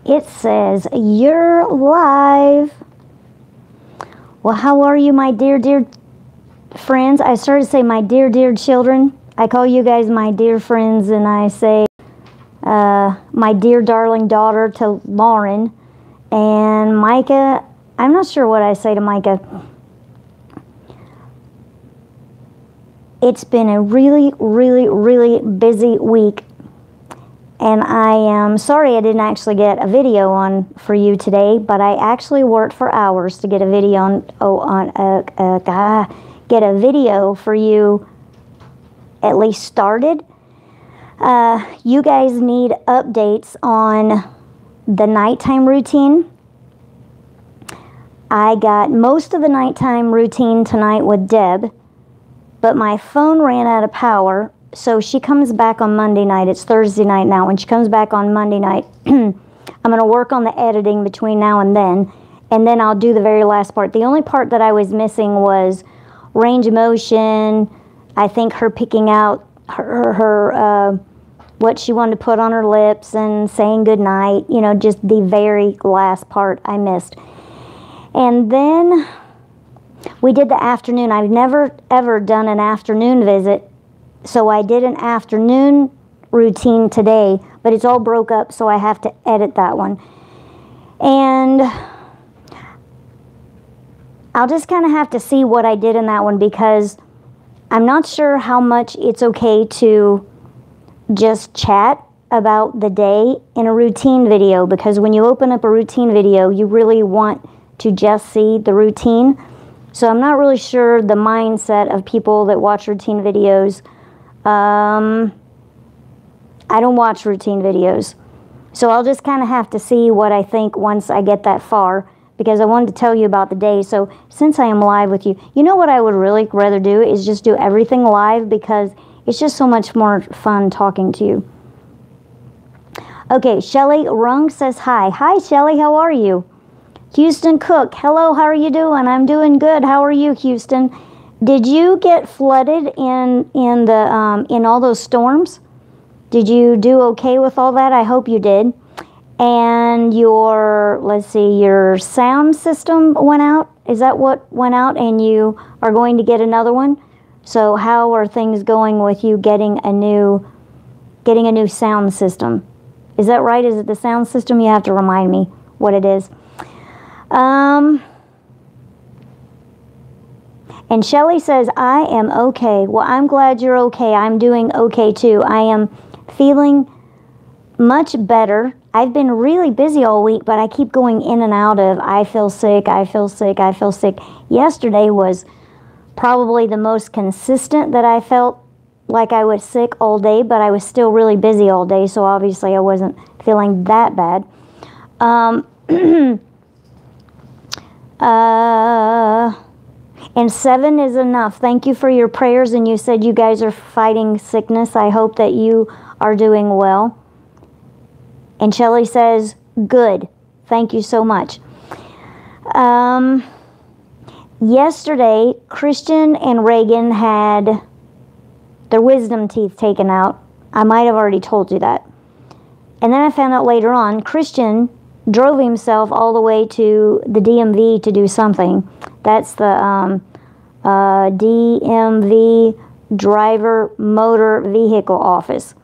It says, you're live. Well, how are you, my dear, dear friends? I started to say my dear, dear children. I call you guys my dear friends, and I say my dear darling daughter to Lauren. And Micah, I'm not sure what I say to Micah. It's been a really, really, really busy week. And I am sorry I didn't actually get a video on for you today, but I actually worked for hours to get a video get a video for you at least started. You guys need updates on the nighttime routine. I got most of the nighttime routine tonight with Deb, but my phone ran out of power. So she comes back on Monday night. It's Thursday night now. When she comes back on Monday night, I'm going to work on the editing between now and then I'll do the very last part. The only part that I was missing was range of motion. I think her picking out her what she wanted to put on her lips and saying goodnight. You know, just the very last part I missed. And then we did the afternoon. I've never, ever done an afternoon visit. So I did an afternoon routine today, but it's all broke up, so I have to edit that one. And I'll just kind of have to see what I did in that one, because I'm not sure how much it's okay to just chat about the day in a routine video, because when you open up a routine video, you really want to just see the routine. So I'm not really sure the mindset of people that watch routine videos. I don't watch routine videos, so I'll just kind of have to see what I think once I get that far, because I wanted to tell you about the day. So since I am live with you, you know what I would really rather do is just do everything live, because it's just so much more fun talking to you. Okay, Shelly Rung says hi. Hi, Shelly, how are you? Houston Cook, hello, how are you doing? I'm doing good. How are you, Houston? Did you get flooded in all those storms? Did you do okay with all that? I hope you did. And your, let's see, your sound system went out? Is that what went out, and you are going to get another one? So how are things going with you getting a new sound system? Is that right? Is it the sound system? You have to remind me what it is. And Shelly says, I am okay. Well, I'm glad you're okay. I'm doing okay too. I am feeling much better. I've been really busy all week, but I keep going in and out of I feel sick, I feel sick, I feel sick. Yesterday was probably the most consistent that I felt like I was sick all day, but I was still really busy all day, so obviously I wasn't feeling that bad. And 7 is enough. Thank you for your prayers, and you said you guys are fighting sickness. I hope that you are doing well. And Shelly says, good. Thank you so much. Yesterday, Christian and Reagan had their wisdom teeth taken out. I might have already told you that. And then I found out later on, Christian drove himself all the way to the DMV to do something. That's the DMV Driver Motor Vehicle Office.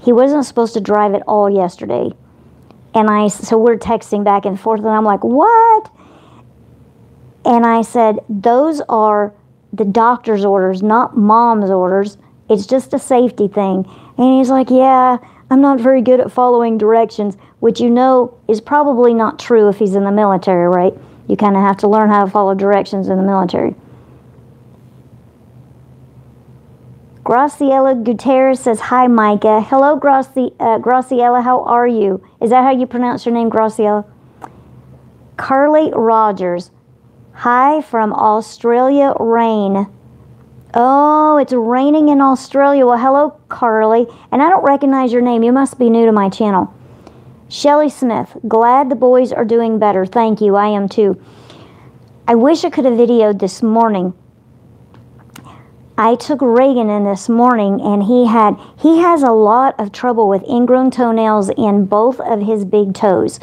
He wasn't supposed to drive at all yesterday. And so we're texting back and forth, and I'm like, what? And I said, those are the doctor's orders, not mom's orders. It's just a safety thing. And he's like, yeah, I'm not very good at following directions, which you know is probably not true if he's in the military, right? You kind of have to learn how to follow directions in the military. Graciela Gutierrez says, hi, Micah. Hello, Graciela, how are you? Is that how you pronounce your name, Graciela? Carly Rogers, hi from Australia, rain. Oh, it's raining in Australia. Well, hello, Carly. And I don't recognize your name. You must be new to my channel. Shelly Smith, glad the boys are doing better. Thank you. I am too. I wish I could have videoed this morning. I took Reagan in this morning, and he has a lot of trouble with ingrown toenails in both of his big toes.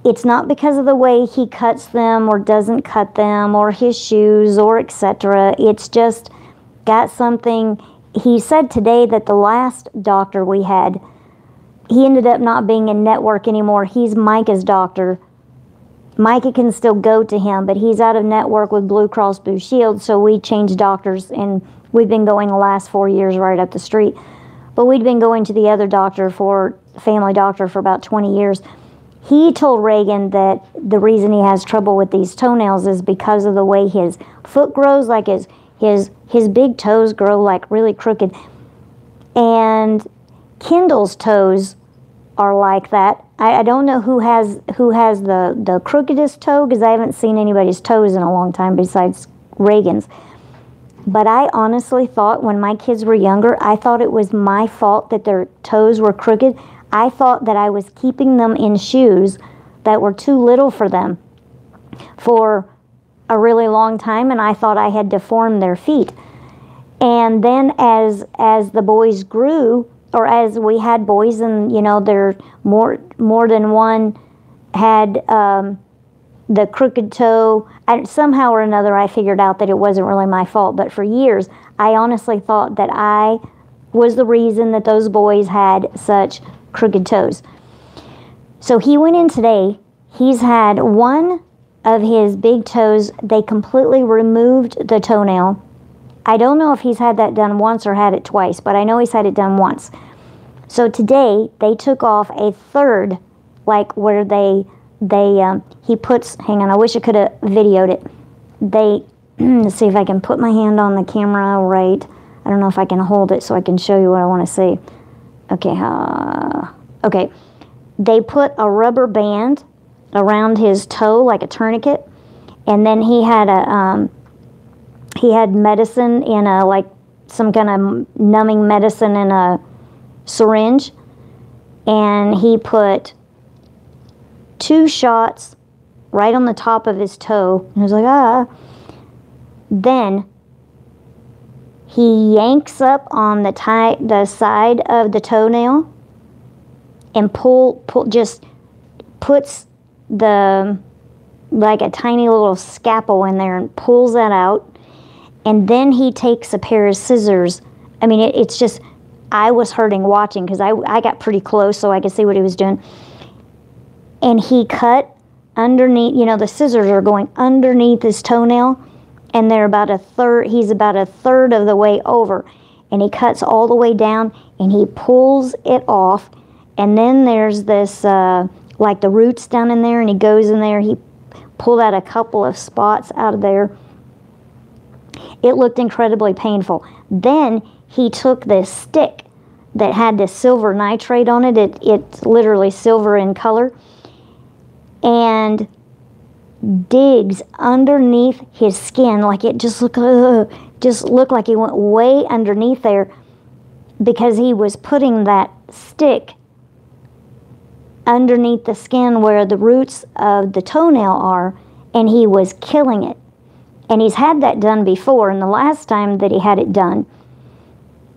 It's not because of the way he cuts them or doesn't cut them or his shoes or etc. It's just got something. He said today that the last doctor we had, he ended up not being in network anymore. He's Micah's doctor. Micah can still go to him, but he's out of network with Blue Cross Blue Shield, so we changed doctors, and we've been going the last 4 years right up the street. But we'd been going to the other doctor, family doctor, for about 20 years. He told Reagan that the reason he has trouble with these toenails is because of the way his foot grows, like his big toes grow like really crooked. And Kendall's toes are like that. I don't know who has the crookedest toe, because I haven't seen anybody's toes in a long time besides Reagan's. But I honestly thought when my kids were younger, I thought it was my fault that their toes were crooked. I thought that I was keeping them in shoes that were too little for them for a really long time, and I thought I had deformed their feet. And then as the boys grew, or as we had boys, and you know, there more than one had the crooked toe. Somehow or another, I figured out that it wasn't really my fault. But for years, I honestly thought that I was the reason that those boys had such crooked toes. So he went in today. He's had one of his big toes. They completely removed the toenail. I don't know if he's had that done once or had it twice, but I know he's had it done once. So today they took off a third, like where he puts, hang on, I wish I could have videoed it. Let's see if I can put my hand on the camera right. I don't know if I can hold it so I can show you what I want to see. Okay, okay. They put a rubber band around his toe like a tourniquet, and then he had medicine in like some kind of numbing medicine in a syringe, and he put 2 shots right on the top of his toe, and I was like, ah. Then he yanks up on the side of the toenail and just puts like a tiny little scalpel in there and pulls that out. And then he takes a pair of scissors. I mean, it's just, I was hurting watching because I got pretty close so I could see what he was doing. And he cut underneath, you know, the scissors are going underneath his toenail, and they're about a third, he's about a third of the way over. And he cuts all the way down, and he pulls it off. And then there's this, like the roots down in there, and he goes in there, he pulled out a couple of spots out of there. It looked incredibly painful. Then he took this stick that had this silver nitrate on it. It's literally silver in color. And digs underneath his skin, like it just looked like he went way underneath there, because he was putting that stick underneath the skin where the roots of the toenail are, and he was killing it. And he's had that done before, and the last time that he had it done,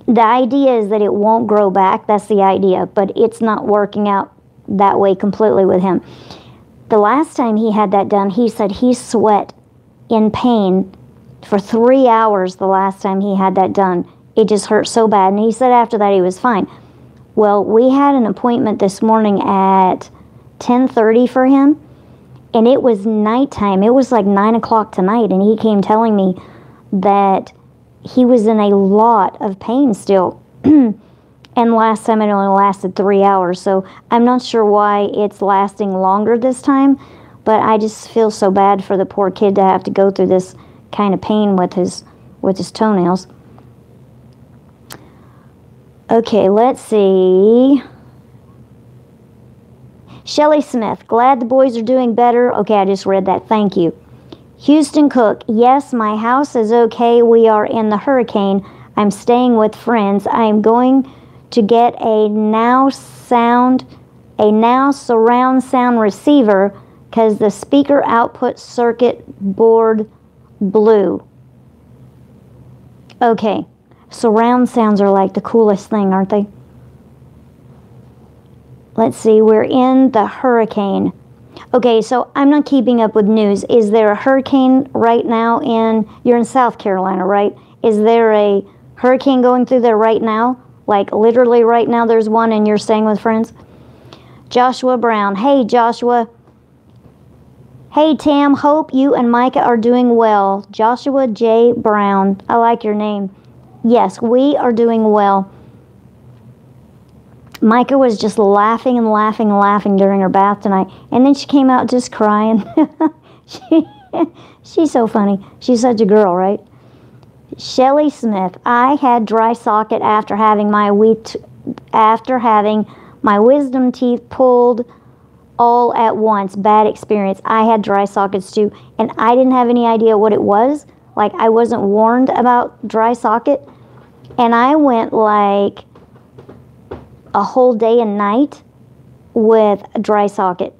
the idea is that it won't grow back. That's the idea, but it's not working out that way completely with him. The last time he had that done, he said he sweat in pain for 3 hours the last time he had that done. It just hurt so bad, and he said after that he was fine. Well, we had an appointment this morning at 10:30 for him, and it was nighttime. It was like 9 o'clock tonight, and he came telling me that he was in a lot of pain still. And last time it only lasted 3 hours, so I'm not sure why it's lasting longer this time, but I just feel so bad for the poor kid to have to go through this kind of pain with his toenails. Okay, let's see. Shelly Smith, glad the boys are doing better. Okay, I just read that. Thank you. Houston Cook, yes, my house is okay. We are in the hurricane. I'm staying with friends. I am going to get a now surround sound receiver because the speaker output circuit board blew. Okay, surround sounds are like the coolest thing, aren't they? Let's see, we're in the hurricane. Okay, so I'm not keeping up with news. Is there a hurricane right now you're in South Carolina, right? Is there a hurricane going through there right now? Like literally right now there's one and you're staying with friends? Joshua Brown. Hey, Joshua. Hey, Tam. Hope you and Micah are doing well. Joshua J. Brown. I like your name. Yes, we are doing well. Micah was just laughing and laughing and laughing during her bath tonight. And then she came out just crying. She's so funny. She's such a girl, right? Shelly Smith. I had dry socket after having my wisdom teeth pulled all at once. Bad experience. I had dry sockets too. And I didn't have any idea what it was. Like, I wasn't warned about dry socket. And I went like a whole day and night with a dry socket.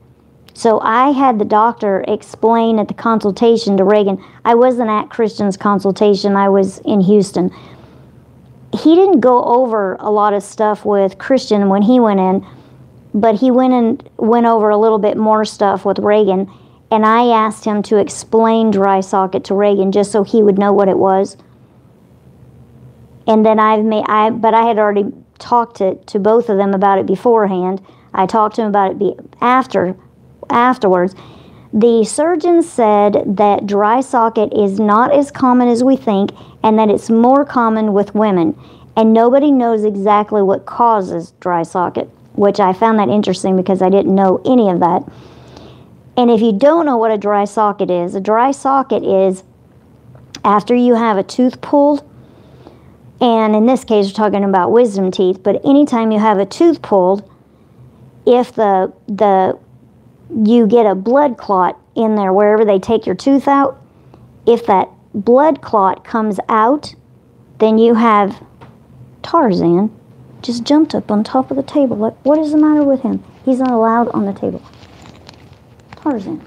So I had the doctor explain at the consultation to Reagan. I wasn't at Christian's consultation. I was in Houston. He didn't go over a lot of stuff with Christian when he went in, but he went over a little bit more stuff with Reagan, and I asked him to explain dry socket to Reagan just so he would know what it was. And then but I had already talked to both of them about it beforehand. I talked to him about it afterwards. The surgeon said that dry socket is not as common as we think, and that it's more common with women, and nobody knows exactly what causes dry socket, which I found that interesting because I didn't know any of that. And if you don't know what a dry socket is after you have a tooth pulled. And in this case, we're talking about wisdom teeth. But anytime you have a tooth pulled, if you get a blood clot in there wherever they take your tooth out, if that blood clot comes out, then you have Tarzan just jumped up on top of the table. Like, what is the matter with him? He's not allowed on the table. Tarzan,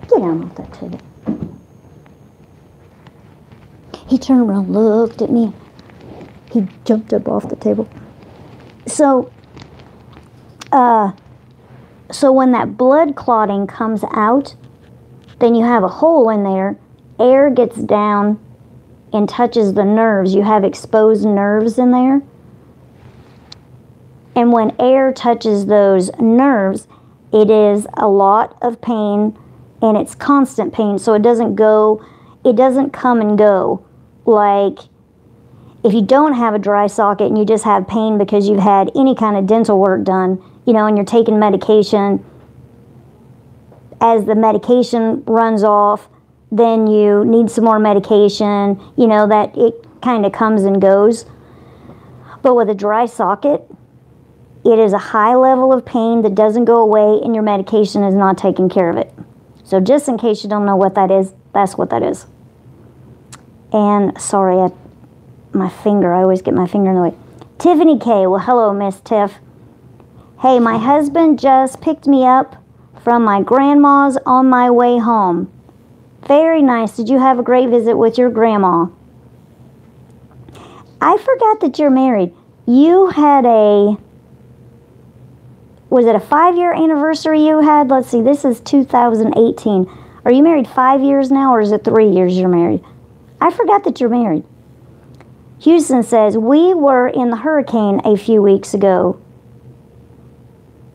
get down off that table. He turned around, looked at me. He jumped up off the table. So when that blood clotting comes out, then you have a hole in there. Air gets down and touches the nerves. You have exposed nerves in there. And when air touches those nerves, it is a lot of pain, and it's constant pain. So it doesn't come and go. Like, if you don't have a dry socket and you just have pain because you've had any kind of dental work done, and you're taking medication, as the medication runs off, then you need some more medication, that it kind of comes and goes. But with a dry socket, it is a high level of pain that doesn't go away, and your medication is not taking care of it. So just in case you don't know what that is, that's what that is. And sorry, I always get my finger in the way. Tiffany K. Well, hello, Miss Tiff. Hey, my husband just picked me up from my grandma's on my way home. Very nice. Did you have a great visit with your grandma? I forgot that you're married. You had was it a 5-year anniversary you had? Let's see, this is 2018. Are you married 5 years now, or is it 3 years you're married? I forgot that you're married. Houston says, we were in the hurricane a few weeks ago.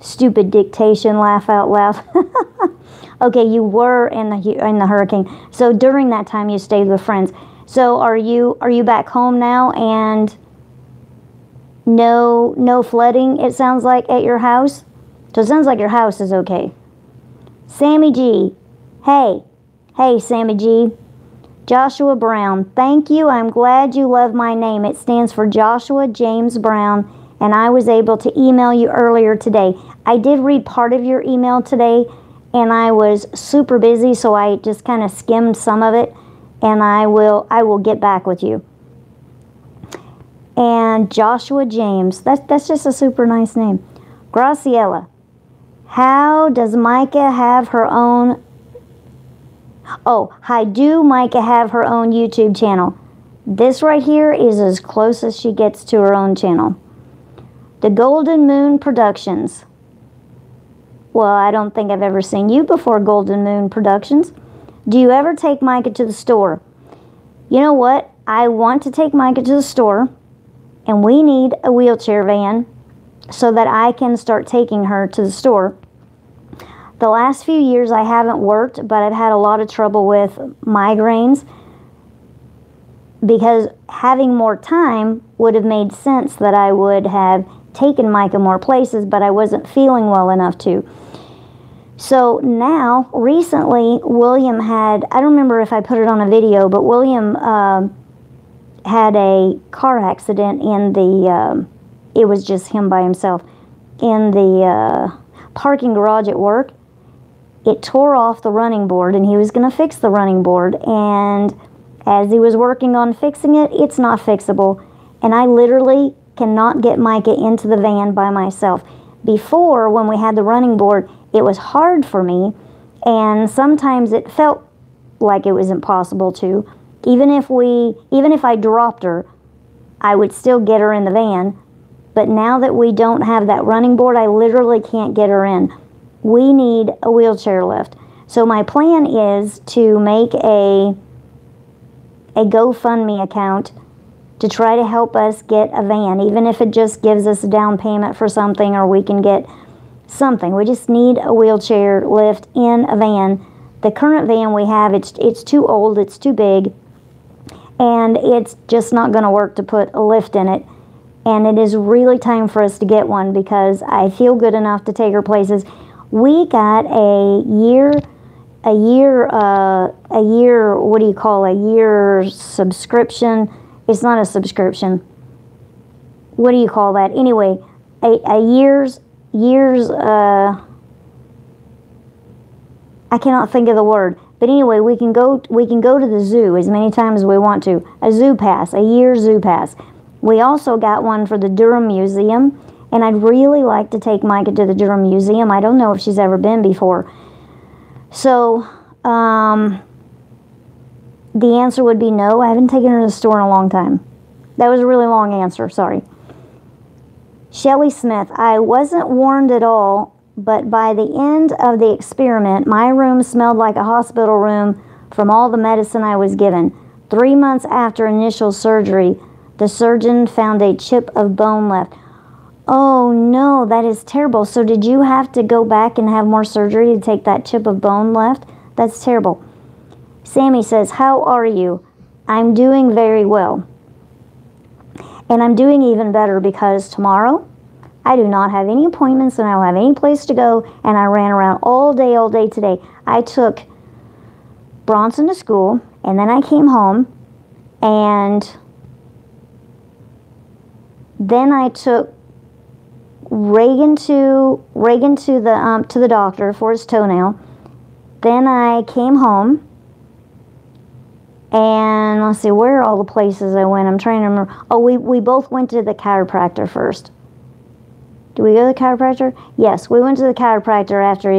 Stupid dictation, laugh out loud. Okay, you were in the hurricane. So during that time you stayed with friends. So are you back home now, and no flooding, it sounds like, at your house? So it sounds like your house is okay. Sammy G. Hey, Sammy G. Joshua Brown, thank you. I'm glad you love my name. It stands for Joshua James Brown, and I was able to email you earlier today. I did read part of your email today, and I was super busy, so I just kind of skimmed some of it, and I will get back with you. And Joshua James, that's just a super nice name. Graciela, how does Micah have her own... Oh, how do Micah have her own YouTube channel? This right here is as close as she gets to her own channel. The Golden Moon Productions. Well, I don't think I've ever seen you before, Golden Moon Productions. Do you ever take Micah to the store? You know what? I want to take Micah to the store, and we need a wheelchair van so that I can start taking her to the store. The last few years I haven't worked, but I've had a lot of trouble with migraines because having more time would have made sense that I would have taken Micah more places, but I wasn't feeling well enough to. So now, recently, William had, I don't remember if I put it on a video, but William had a car accident in the, it was just him by himself, in the parking garage at work. It tore off the running board, and he was going to fix the running board, and as he was working on fixing it, it's not fixable, and I literally cannot get Micah into the van by myself. Before, when we had the running board, it was hard for me, and sometimes it felt like it was impossible to. Even if I dropped her, I would still get her in the van. But now that we don't have that running board, I literally can't get her in. We need a wheelchair lift. So my plan is to make a GoFundMe account to try to help us get a van, even if it just gives us a down payment for something, or we can get something. We just need a wheelchair lift in a van. The current van we have, it's too old, it's too big, and it's just not going to work to put a lift in it. And it is really time for us to get one because I feel good enough to take her places. We got a year, what do you call a year subscription? It's not a subscription. What do you call that? Anyway, a year's, I cannot think of the word. But anyway, we can go to the zoo as many times as we want to. A zoo pass, a year zoo pass. We also got one for the Durham Museum, and I'd really like to take Micah to the Durham Museum. I don't know if she's ever been before. So, the answer would be no. I haven't taken her to the store in a long time. That was a really long answer, sorry. Shelly Smith, I wasn't warned at all, but by the end of the experiment, my room smelled like a hospital room from all the medicine I was given. 3 months after initial surgery, the surgeon found a chip of bone left. Oh no, that is terrible. So did you have to go back and have more surgery to take that chip of bone left? That's terrible. Sammy says, how are you? I'm doing very well. And I'm doing even better because tomorrow I do not have any appointments and I don't have any place to go, and I ran around all day today. I took Bronson to school, and then I came home, and then I took Reagan to the doctor for his toenail. Then I came home, and let's see, where are all the places I went? I'm trying to remember. Oh, we both went to the chiropractor first. Did we go to the chiropractor? Yes, we went to the chiropractor after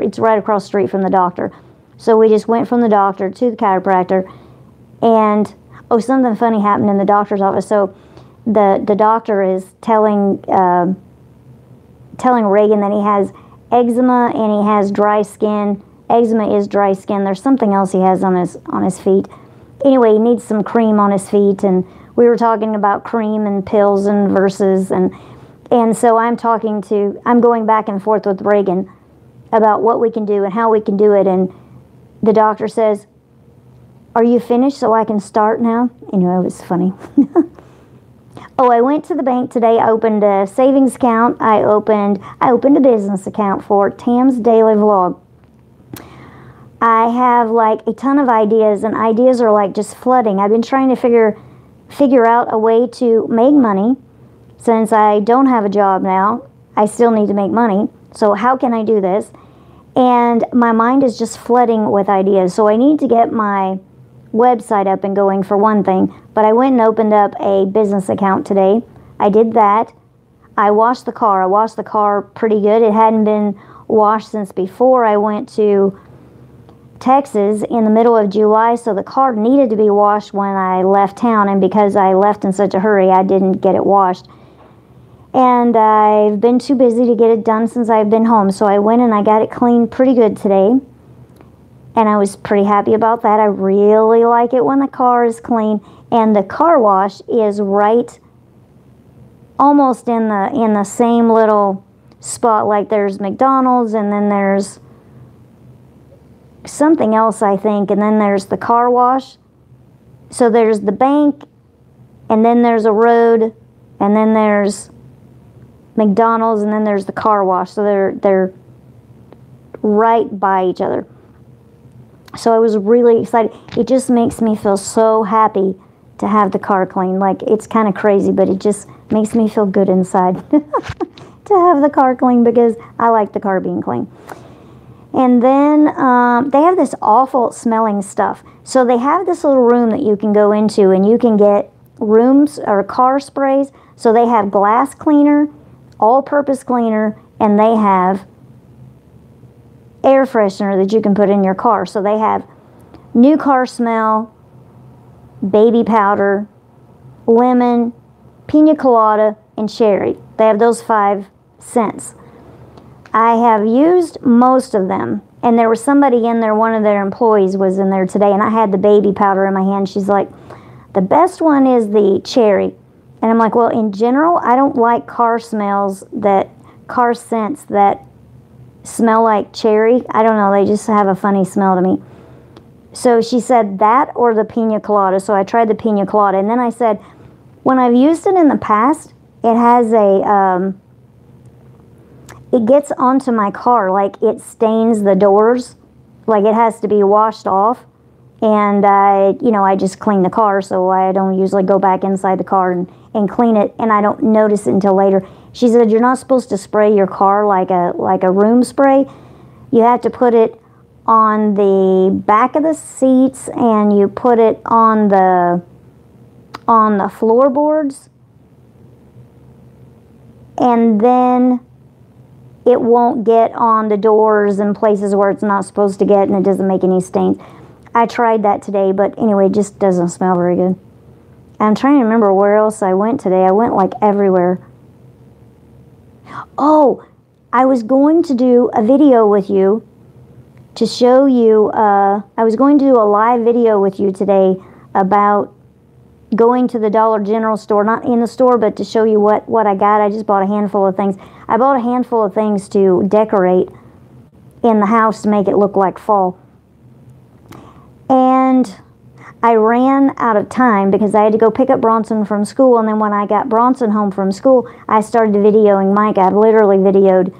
it's right across the street from the doctor. So we just went from the doctor to the chiropractor, and oh, something funny happened in the doctor's office. So the doctor is telling Reagan that he has eczema and he has dry skin. Eczema is dry skin. There's something else he has on his feet. Anyway, he needs some cream on his feet, and we were talking about cream and pills and verses, and so I'm going back and forth with Reagan about what we can do and how we can do it, and the doctor says, are you finished so I can start now? Anyway, it was funny. Oh, I went to the bank today. I opened a savings account. I opened a business account for Tam's Daily Vlog. I have like a ton of ideas, and ideas are like just flooding. I've been trying to figure out a way to make money. Since I don't have a job now, I still need to make money. So how can I do this? And my mind is just flooding with ideas. So I need to get my website up and going for one thing. But I went and opened up a business account today. I did that. I washed the car. I washed the car pretty good. It hadn't been washed since before I went to Texas in the middle of July, so the car needed to be washed when I left town, and because I left in such a hurry, I didn't get it washed. And I've been too busy to get it done since I've been home, so I went and I got it cleaned pretty good today. And I was pretty happy about that. I really like it when the car is clean. And the car wash is right almost in the same little spot. Like there's McDonald's, and then there's something else, I think, and then there's the car wash. So there's the bank, and then there's a road, and then there's McDonald's, and then there's the car wash. So they're right by each other. So I was really excited. It just makes me feel so happy to have the car clean. Like, it's kind of crazy, but it just makes me feel good inside to have the car clean, because I like the car being clean. And then they have this awful smelling stuff. So they have this little room that you can go into, and you can get rooms or car sprays. So they have glass cleaner, all-purpose cleaner, and they have air freshener that you can put in your car. So they have new car smell, baby powder, lemon, pina colada, and cherry. They have those 5 scents. I have used most of them, and there was somebody in there, one of their employees was in there today, and I had the baby powder in my hand. She's like, the best one is the cherry. And I'm like, well, in general, I don't like car scents that smell like cherry. I don't know, they just have a funny smell to me. So she said that or the pina colada. So I tried the pina colada, and then I said, when I've used it in the past, it has a it gets onto my car, like it stains the doors, like it has to be washed off. And I just clean the car, so I don't usually go back inside the car and clean it, and I don't notice it until later. She said, you're not supposed to spray your car like a room spray. You have to put it on the back of the seats, and you put it on the floorboards, and then it won't get on the doors and places where it's not supposed to get, and it doesn't make any stains. I tried that today, but anyway, it just doesn't smell very good. I'm trying to remember where else I went today. I went like everywhere. Oh, I was going to do a video with you to show you, I was going to do a live video with you today about going to the Dollar General store, not in the store, but to show you what I got. I just bought a handful of things. I bought a handful of things to decorate in the house to make it look like fall. And I ran out of time because I had to go pick up Bronson from school, and then when I got Bronson home from school, I started videoing Micah. I've literally videoed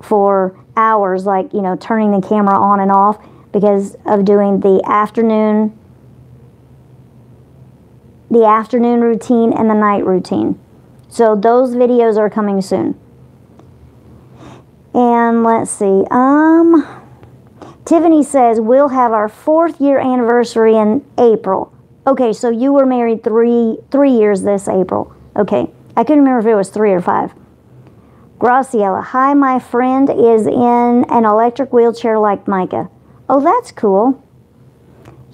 for hours, like, turning the camera on and off because of doing the afternoon routine and the night routine. So those videos are coming soon. And let's see, Tiffany says, we'll have our 4th year anniversary in April. Okay, so you were married three years this April. Okay, I couldn't remember if it was 3 or 5. Graciela, hi, my friend is in an electric wheelchair like Micah. Oh, that's cool.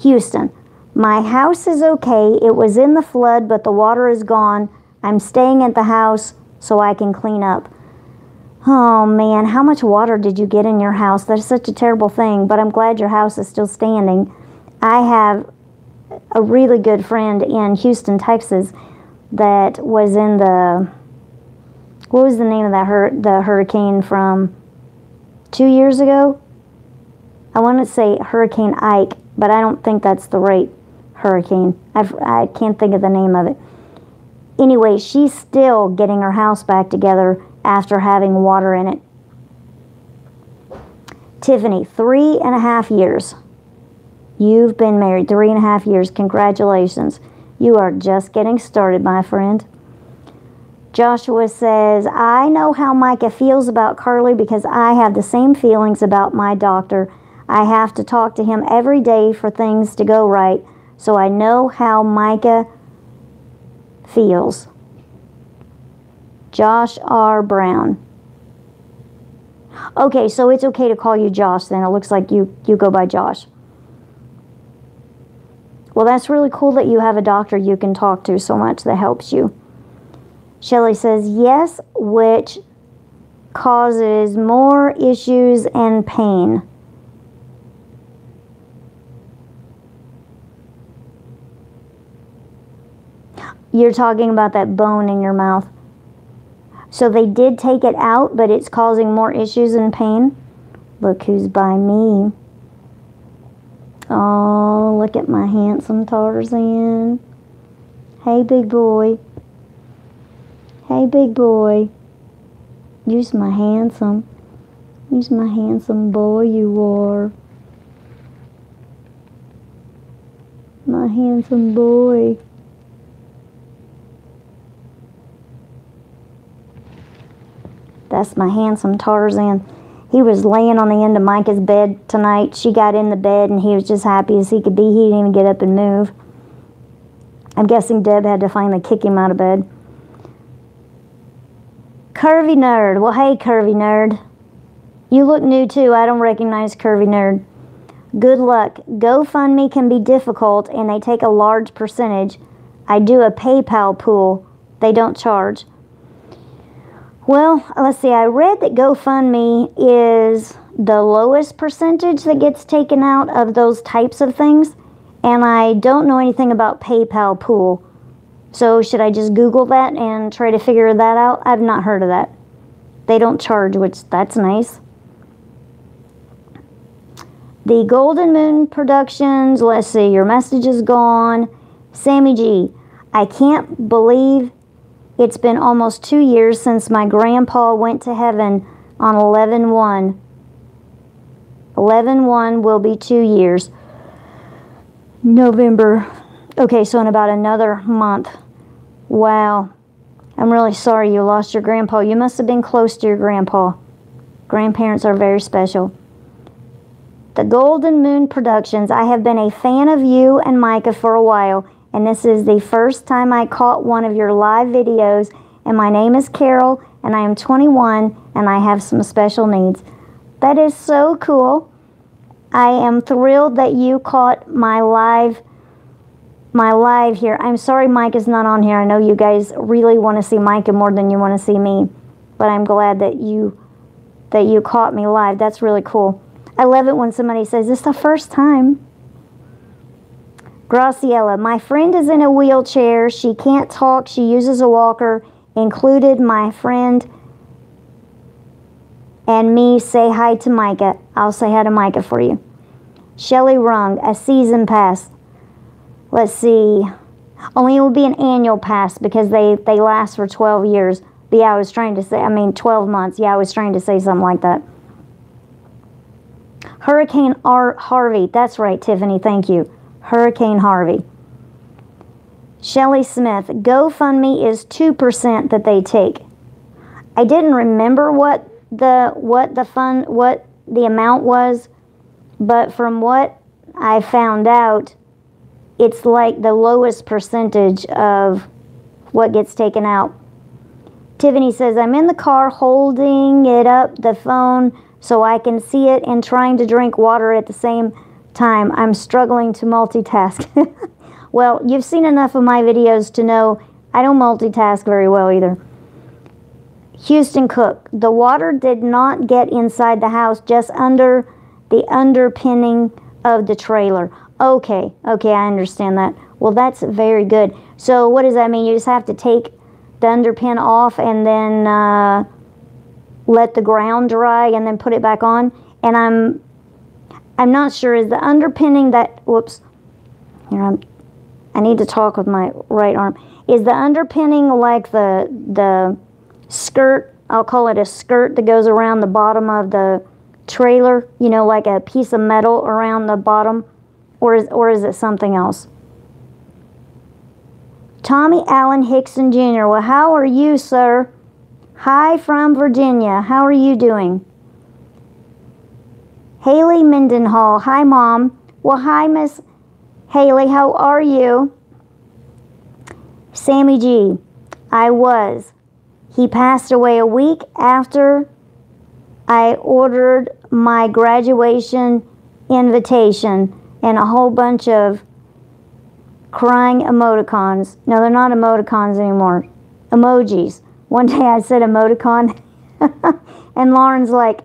Houston, my house is okay. It was in the flood, but the water is gone. I'm staying at the house so I can clean up. Oh man, how much water did you get in your house? That's such a terrible thing, but I'm glad your house is still standing. I have a really good friend in Houston, Texas that was in the, what was the name of that the hurricane from 2 years ago? I want to say Hurricane Ike, but I don't think that's the right hurricane. I can't think of the name of it. Anyway, she's still getting her house back together after having water in it. Tiffany, 3.5 years. You've been married 3.5 years. Congratulations. You are just getting started, my friend. Joshua says, I know how Micah feels about Carly because I have the same feelings about my doctor. I have to talk to him every day for things to go right, so I know how Micah feels. Josh R. Brown. Okay, so it's okay to call you Josh then. It looks like you go by Josh. Well, that's really cool that you have a doctor you can talk to so much that helps you. Shelly says, yes, which causes more issues and pain. You're talking about that bone in your mouth. So they did take it out, but it's causing more issues and pain. Look who's by me. Oh, look at my handsome Tarzan. Hey, big boy. Hey, big boy. You's my handsome. You's my handsome boy, you are. My handsome boy. That's my handsome Tarzan. He was laying on the end of Micah's bed tonight. She got in the bed and he was just happy as he could be. He didn't even get up and move. I'm guessing Deb had to finally kick him out of bed. Curvy Nerd. Well, hey, Curvy Nerd. You look new too. I don't recognize Curvy Nerd. Good luck. GoFundMe can be difficult and they take a large percentage. I do a PayPal pool. They don't charge. Well, let's see. I read that GoFundMe is the lowest percentage that gets taken out of those types of things. And I don't know anything about PayPal pool. So should I just Google that and try to figure that out? I've not heard of that. They don't charge, which that's nice. The Golden Moon Productions. Let's see. Your message is gone. Sammy G. I can't believe it's been almost 2 years since my grandpa went to heaven on 11/1. 11/1 will be 2 years. November. Okay, so in about another month. Wow. I'm really sorry you lost your grandpa. You must have been close to your grandpa. Grandparents are very special. The Golden Moon Productions. I have been a fan of you and Micah for a while, and this is the first time I caught one of your live videos, and my name is Carol, and I am 21, and I have some special needs. That is so cool. I am thrilled that you caught my live here. I'm sorry Micah's not on here. I know you guys really want to see Micah more than you want to see me, but I'm glad that you caught me live. That's really cool. I love it when somebody says, it's the first time. Graciela, my friend is in a wheelchair. She can't talk. She uses a walker. Included my friend and me. Say hi to Micah. I'll say hi to Micah for you. Shelly Rung, a season pass. Let's see. Only it will be an annual pass because they last for 12 years. But yeah, I was trying to say, 12 months. Yeah, I was trying to say something like that. Hurricane Harvey. That's right, Tiffany. Thank you. Hurricane Harvey. Shelly Smith. GoFundMe is 2% that they take. I didn't remember what the amount was, but from what I found out, it's like the lowest percentage of what gets taken out. Tiffany says, I'm in the car holding it up the phone so I can see it and trying to drink water at the same time. I'm struggling to multitask. Well, you've seen enough of my videos to know I don't multitask very well either. Houston Cook, the water did not get inside the house, just under the underpinning of the trailer. Okay, I understand that. Well, that's very good. So what does that mean? You just have to take the underpin off and then let the ground dry and then put it back on. And I'm not sure, is the underpinning that, whoops, here I need to talk with my right arm. Is the underpinning like the skirt, I'll call it a skirt that goes around the bottom of the trailer, you know, like a piece of metal around the bottom, or is it something else? Tommy Allen Hickson Jr. Well, how are you, sir? Hi from Virginia. How are you doing? Haley Mendenhall. Hi, Mom. Well, hi, Miss Haley. How are you? Sammy G. I was. He passed away a week after I ordered my graduation invitation and a whole bunch of crying emoticons. No, they're not emoticons anymore. Emojis. One day I said emoticon and Lauren's like,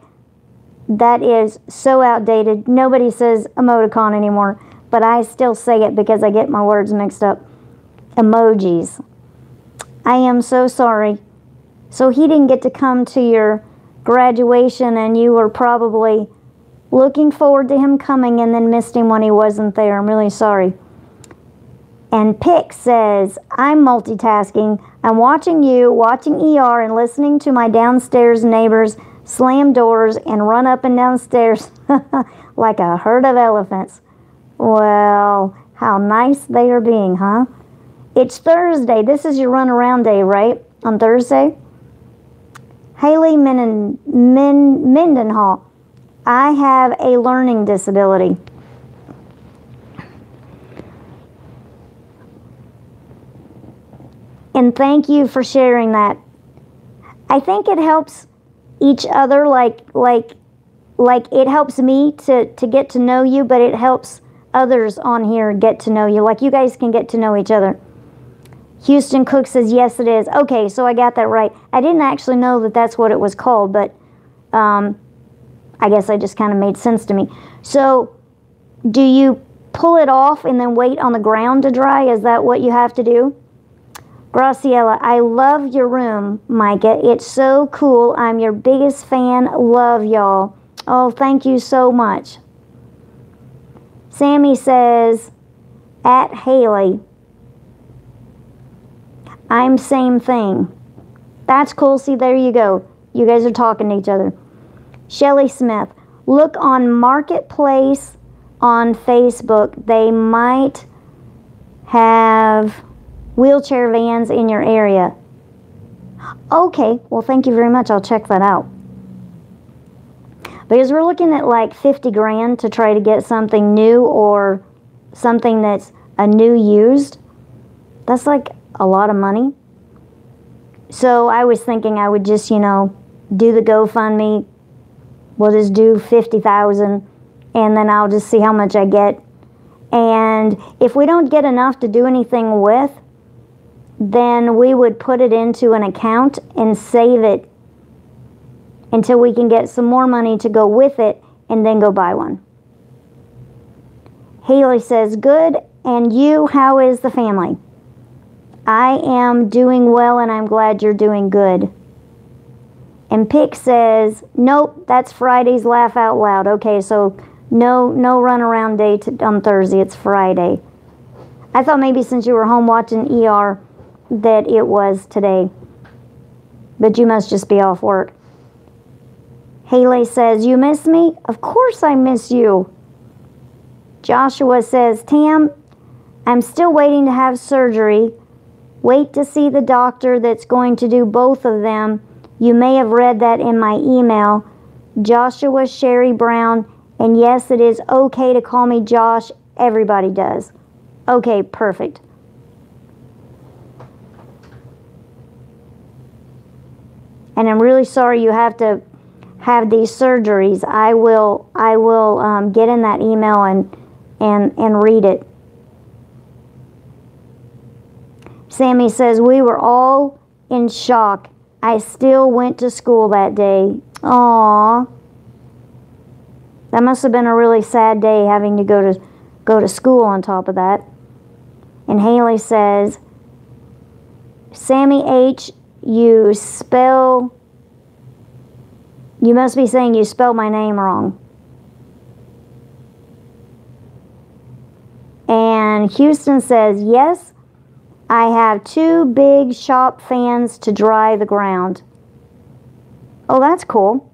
that is so outdated. Nobody says emoticon anymore, but I still say it because I get my words mixed up. Emojis. I am so sorry. So he didn't get to come to your graduation and you were probably looking forward to him coming and then missed him when he wasn't there. I'm really sorry. And Pick says, I'm multitasking. I'm watching you, watching ER, and listening to my downstairs neighbors slam doors and run up and down stairs like a herd of elephants. Well, how nice they are being, huh? It's Thursday. This is your run around day, right? On Thursday? Haley Mendenhall. I have a learning disability. And thank you for sharing that. I think it helps each other, like it helps me to get to know you, but it helps others on here get to know you. Like you guys can get to know each other. Houston Cook says, yes, it is. Okay, so I got that right. I didn't actually know that that's what it was called, but I guess I just kind of made sense to me. So do you pull it off and then wait on the ground to dry? Is that what you have to do? Graciela, I love your room, Micah. It's so cool. I'm your biggest fan. Love y'all. Oh, thank you so much. Sammy says, at Haley, I'm same thing. That's cool. See, there you go. You guys are talking to each other. Shelly Smith, look on Marketplace on Facebook. They might have wheelchair vans in your area. Okay, well, thank you very much. I'll check that out. Because we're looking at like 50 grand to try to get something new or something that's a new used. That's like a lot of money. So I was thinking I would just, you know, do the GoFundMe. We'll just do 50,000 and then I'll just see how much I get. And if we don't get enough to do anything with, then we would put it into an account and save it until we can get some more money to go with it and then go buy one. Haley says, good. And you, how is the family? I am doing well and I'm glad you're doing good. And Pick says, nope, that's Friday's laugh out loud. Okay, so no run around day on Thursday. It's Friday. I thought maybe since you were home watching ER that it was today. But you must just be off work. Haley says, you miss me? Of course I miss you. Joshua says, Tam, I'm still waiting to have surgery. Wait to see the doctor that's going to do both of them. You may have read that in my email. Joshua Sherry Brown. And yes, it is okay to call me Josh. Everybody does. Okay, perfect. And I'm really sorry you have to have these surgeries. I will get in that email and read it. Sammy says, we were all in shock. I still went to school that day. Aww. That must have been a really sad day having to go to school on top of that. And Haley says, Sammy H, you must be saying you spelled my name wrong. And Houston says, yes, I have 2 big shop fans to dry the ground. Oh, that's cool.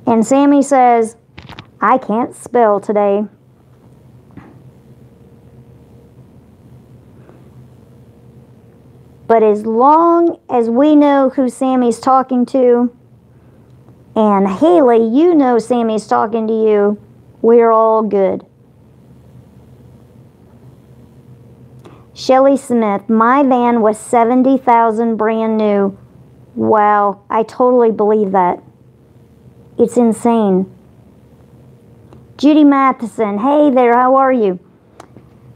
And Sammy says, I can't spell today. But as long as we know who Sammy's talking to, and Haley, you know Sammy's talking to you, we're all good. Shelly Smith, my van was $70,000 brand new. Wow, I totally believe that. It's insane. Judy Matheson, hey there, how are you?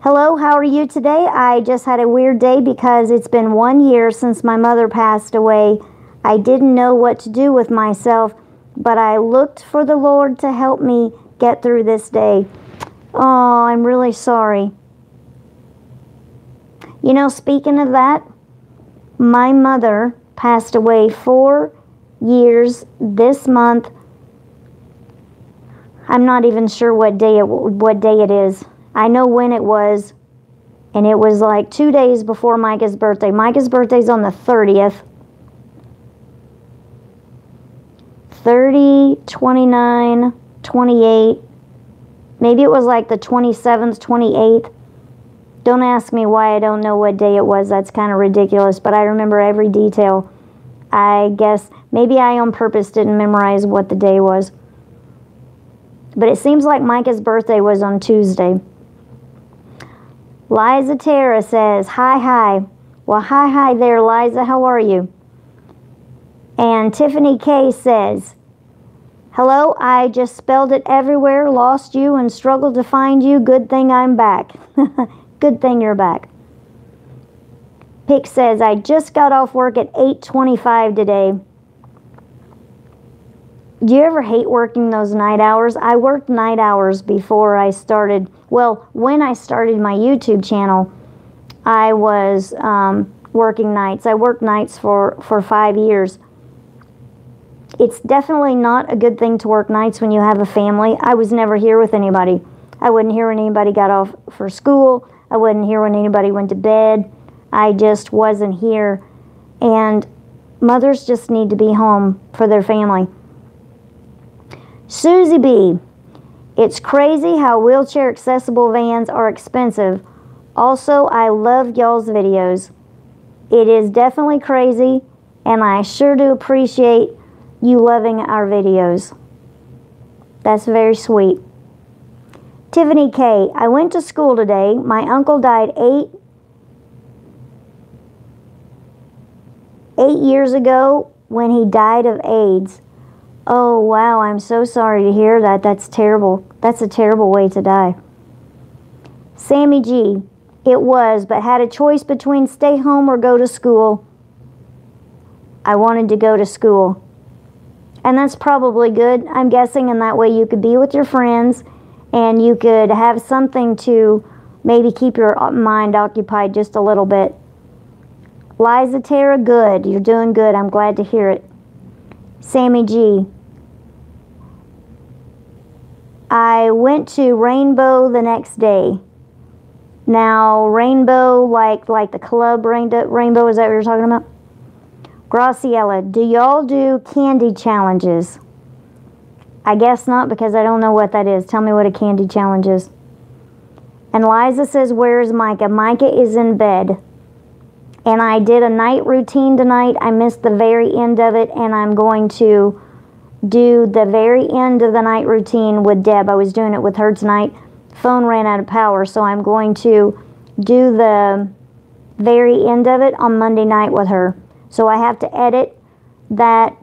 Hello, how are you today? I just had a weird day because it's been 1 year since my mother passed away. I didn't know what to do with myself, but I looked for the Lord to help me get through this day. Oh, I'm really sorry. You know, speaking of that, my mother passed away 4 years this month. I'm not even sure what day it is. I know when it was, and it was like 2 days before Micah's birthday. Micah's birthday's on the 30th. 30, 29, 28. Maybe it was like the 27th, 28th. Don't ask me why I don't know what day it was. That's kind of ridiculous, but I remember every detail. I guess maybe I on purpose didn't memorize what the day was. But it seems like Micah's birthday was on Tuesday. Liza Tara says, hi. Well, hi there, Liza. How are you? And Tiffany K says, hello, I just spelled it everywhere, lost you, and struggled to find you. Good thing I'm back. Good thing you're back. Pick says, I just got off work at 8:25 today. Do you ever hate working those night hours? I worked night hours before I started. Well, when I started my YouTube channel, I was working nights. I worked nights for 5 years. It's definitely not a good thing to work nights when you have a family. I was never here with anybody. I wouldn't hear when anybody got off for school. I wouldn't hear when anybody went to bed. I just wasn't here. And mothers just need to be home for their family. Susie B. It's crazy how wheelchair accessible vans are expensive. Also, I love y'all's videos. It is definitely crazy, and I sure do appreciate you loving our videos. That's very sweet. Tiffany K. I went to school today. My uncle died 8 years ago when he died of AIDS. Oh, wow, I'm so sorry to hear that. That's terrible. That's a terrible way to die. Sammy G. It was, but had a choice between stay home or go to school. I wanted to go to school. And that's probably good, I'm guessing, and that way you could be with your friends and you could have something to maybe keep your mind occupied just a little bit. Liza Tara, good. You're doing good. I'm glad to hear it. Sammy G. I went to Rainbow the next day. Now, Rainbow, like the club Rainbow, is that what you're talking about? Graciela, do y'all do candy challenges? I guess not, because I don't know what that is. Tell me what a candy challenge is. And Liza says, where is Micah? Micah is in bed. And I did a night routine tonight. I missed the very end of it, and I'm going to do the very end of the night routine with Deb. I was doing it with her tonight. Phone ran out of power, so I'm going to do the very end of it on Monday night with her. So I have to edit that.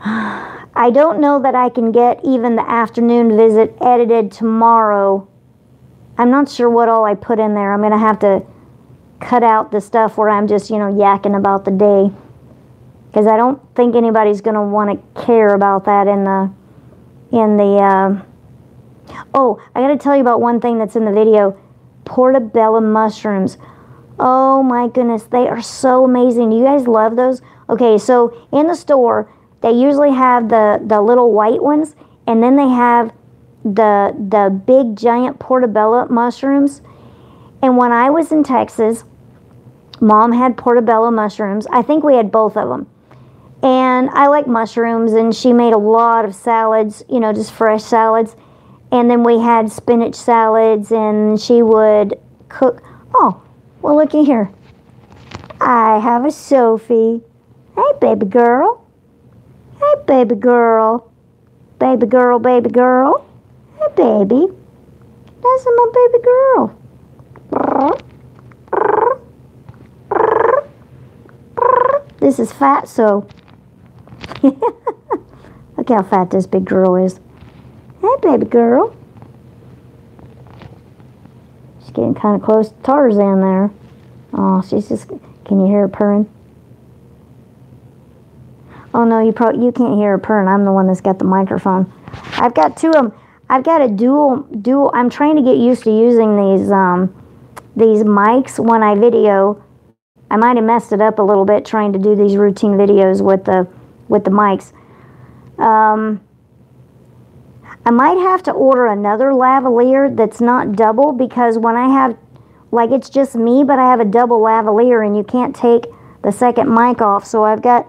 I don't know that I can get even the afternoon visit edited tomorrow. I'm not sure what all I put in there. I'm going to have to cut out the stuff where I'm just, yakking about the day. Because I don't think anybody's going to want to care about that in the Oh, I got to tell you about one thing that's in the video. Portobello mushrooms. Oh my goodness, they are so amazing. Do you guys love those? Okay, so in the store, they usually have the little white ones, and then they have the big giant portobello mushrooms. And when I was in Texas, Mom had portobello mushrooms. I think we had both of them. And I like mushrooms, and she made a lot of salads, just fresh salads. And then we had spinach salads, and she would cook. Oh, well, looky here. I have a Sophie. Hey, baby girl. Hey, baby girl. Baby girl, baby girl. Hey, baby. That's my baby girl. This is Fatso. Look how fat this big girl is. Hey, baby girl. She's getting kind of close to Tarzan there. Oh, she's just... Can you hear her purring? Oh, no, you can't hear her purring. I'm the one that's got the microphone. I've got two of them. I've got a dual. I'm trying to get used to using these mics when I video. I might have messed it up a little bit trying to do these routine videos with the mics. I might have to order another lavalier that's not double, because when I have, like, it's just me, but I have a double lavalier and you can't take the second mic off. So I've got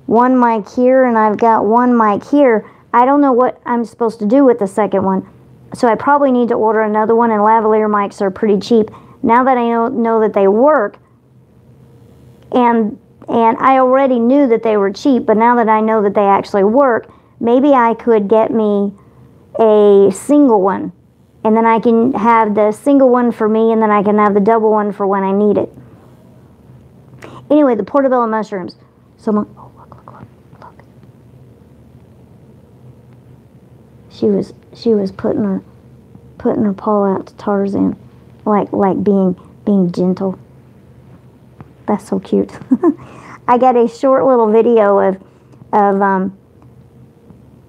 one mic here and I've got one mic here. I don't know what I'm supposed to do with the second one. So I probably need to order another one, and lavalier mics are pretty cheap. Now that I know that they work, and I already knew that they were cheap, but now that I know that they actually work, maybe I could get me a single one, and then I can have the single one for me, and then I can have the double one for when I need it. Anyway, the portobello mushrooms. Someone, oh, look. She was putting her paw out to Tarzan, like being gentle. That's so cute. I got a short little video of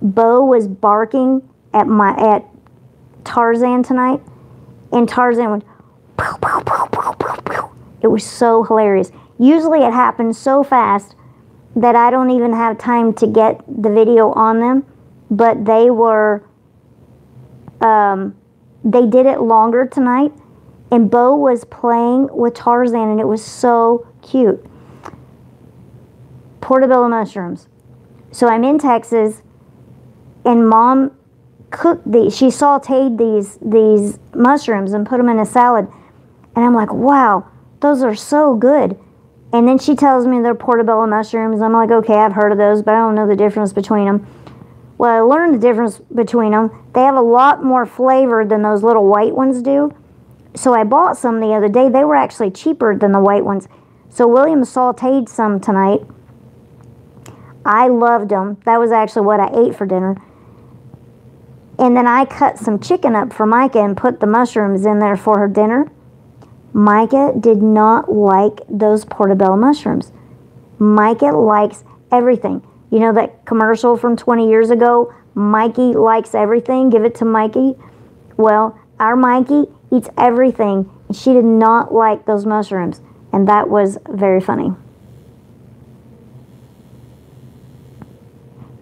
Bo was barking at Tarzan tonight, and Tarzan went pow, pow, pow, pow, pow, pow. It was so hilarious. Usually it happens so fast that I don't even have time to get the video on them, but they were they did it longer tonight, and Bo was playing with Tarzan, and it was so cute. Portobello mushrooms. So I'm in Texas, and Mom cooked these. She sauteed these mushrooms and put them in a salad, and I'm like, wow, those are so good. And then she tells me they're portobello mushrooms. I'm like, okay, I've heard of those, but I don't know the difference between them. Well, I learned the difference between them. They have a lot more flavor than those little white ones do. So I bought some the other day. They were actually cheaper than the white ones. So William sauteed some tonight. I loved them. That was actually what I ate for dinner. And then I cut some chicken up for Micah and put the mushrooms in there for her dinner. Micah did not like those portobello mushrooms. Micah likes everything. You know that commercial from 20 years ago? Mikey likes everything. Give it to Mikey. Well, our Mikey eats everything, and she did not like those mushrooms. And that was very funny.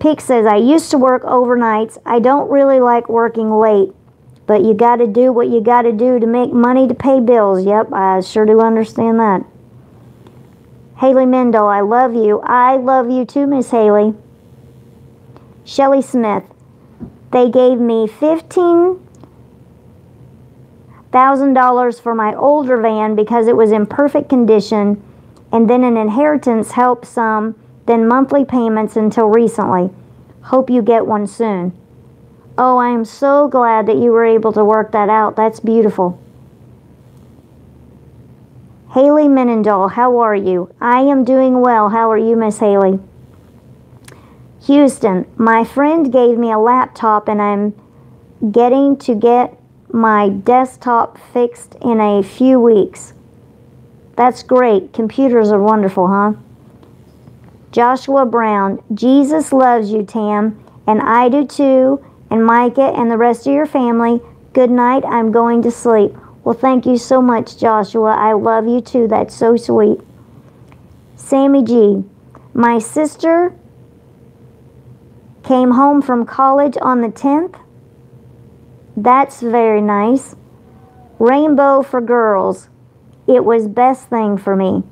Pick says, I used to work overnights. I don't really like working late, but you got to do what you got to do to make money to pay bills. Yep, I sure do understand that. Haley Mendel, I love you. I love you too, Miss Haley. Shelly Smith, they gave me $15,000 for my older van because it was in perfect condition, and then an inheritance helped some, then monthly payments until recently. Hope you get one soon. Oh, I am so glad that you were able to work that out. That's beautiful. Haley Menendal, how are you? I am doing well. How are you, Miss Haley? Houston, my friend gave me a laptop, and I'm getting to get my desktop fixed in a few weeks. That's great. Computers are wonderful, huh? Joshua Brown, Jesus loves you, Tam, and I do too, and Micah and the rest of your family. Good night. I'm going to sleep. Well, thank you so much, Joshua. I love you too. That's so sweet. Sammy G, my sister came home from college on the 10th. That's very nice. Rainbow for girls. It was best thing for me.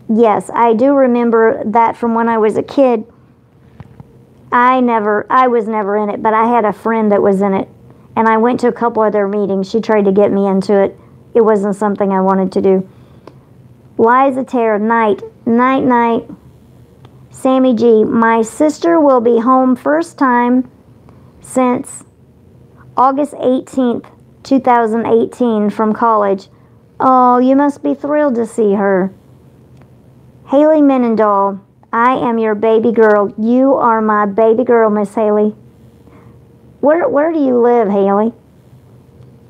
Yes, I do remember that from when I was a kid. I was never in it, but I had a friend that was in it. And I went to a couple of their meetings. She tried to get me into it. It wasn't something I wanted to do. Liza Terra, night. Night, night. Sammy G, my sister will be home first time since August 18th, 2018 from college. Oh, you must be thrilled to see her. Haley Menendal, I am your baby girl. You are my baby girl, Miss Haley. Where do you live, Haley?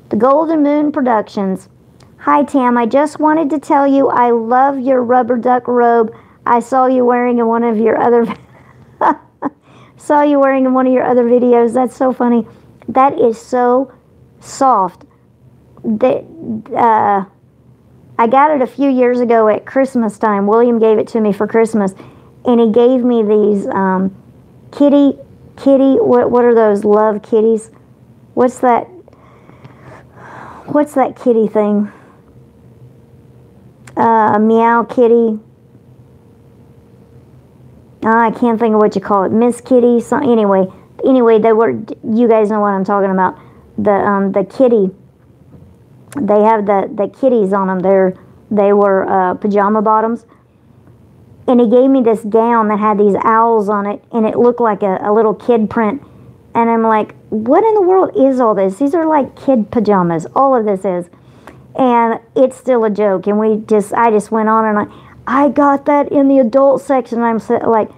The Golden Moon Productions. Hi, Tam. I just wanted to tell you I love your rubber duck robe. I saw you wearing in one of your other videos. That's so funny. That is so soft. I got it a few years ago at Christmas time. William gave it to me for Christmas, and he gave me these kitty. What are those? Love kitties. What's that kitty thing? Meow kitty. I can't think of what you call it. Miss Kitty. So anyway, they were. You guys know what I'm talking about. The kitty. They have the kitties on them. They were pajama bottoms. And he gave me this gown that had these owls on it, and it looked like a little kid print. And I'm like, what in the world is all this? These are like kid pajamas. All of this is. And it's still a joke. And I just went on and I got that in the adult section. I'm like,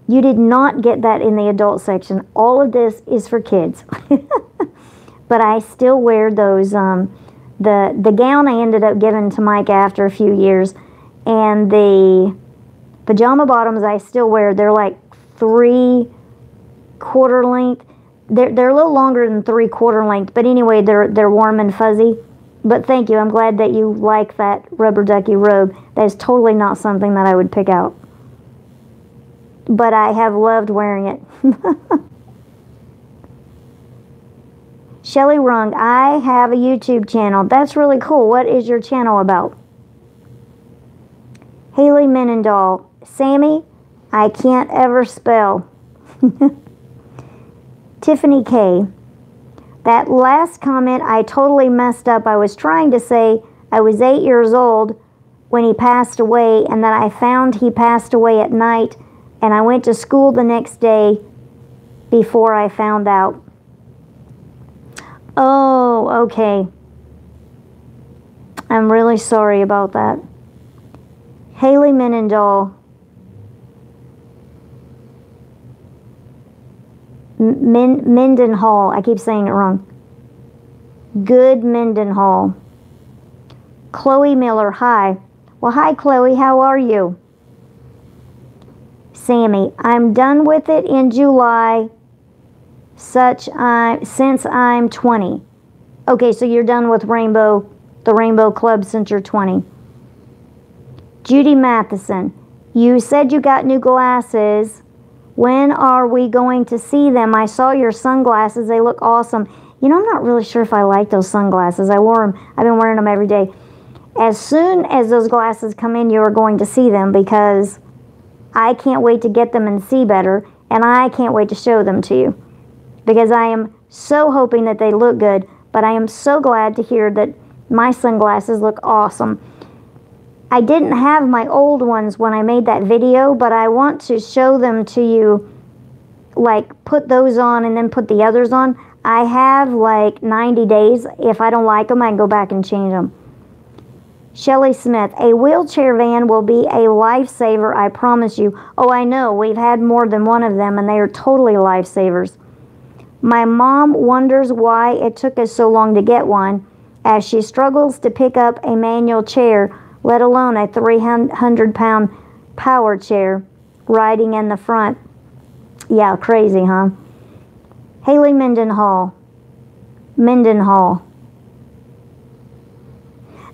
you did not get that in the adult section. All of this is for kids. But I still wear those. The gown I ended up giving to Micah after a few years. And the pajama bottoms I still wear. They're like 3/4 length. They're a little longer than 3/4 length. But anyway, they're warm and fuzzy. But thank you. I'm glad that you like that rubber ducky robe. That is totally not something that I would pick out. But I have loved wearing it. Shelly Rung, I have a YouTube channel. That's really cool. What is your channel about? Haley Menendal, Sammy, I can't ever spell. Tiffany K, that last comment I totally messed up. I was trying to say I was 8 years old when he passed away, and that I found he passed away at night, and I went to school the next day before I found out. Oh, okay. I'm really sorry about that. Haley Menendal. Mendenhall. I keep saying it wrong. Good Mendenhall. Chloe Miller. Hi. Well, hi, Chloe. How are you? Sammy. I'm done with it in July. Since I'm 20. Okay, so you're done with the Rainbow Club since you're 20. Judy Matheson. You said you got new glasses. When are we going to see them? I saw your sunglasses. They look awesome. You know, I'm not really sure if I like those sunglasses. I wore them. I've been wearing them every day. As soon as those glasses come in, you are going to see them, because I can't wait to get them and see better, and I can't wait to show them to you, because I am so hoping that they look good. But I am so glad to hear that my sunglasses look awesome. I didn't have my old ones when I made that video, but I want to show them to you, like put those on and then put the others on. I have like 90 days. If I don't like them, I can go back and change them. Shelly Smith, a wheelchair van will be a lifesaver, I promise you. Oh, I know. We've had more than one of them, and they are totally lifesavers. My mom wonders why it took us so long to get one, as she struggles to pick up a manual chair, let alone a 300-pound power chair, riding in the front. Yeah, crazy, huh? Haley Mendenhall.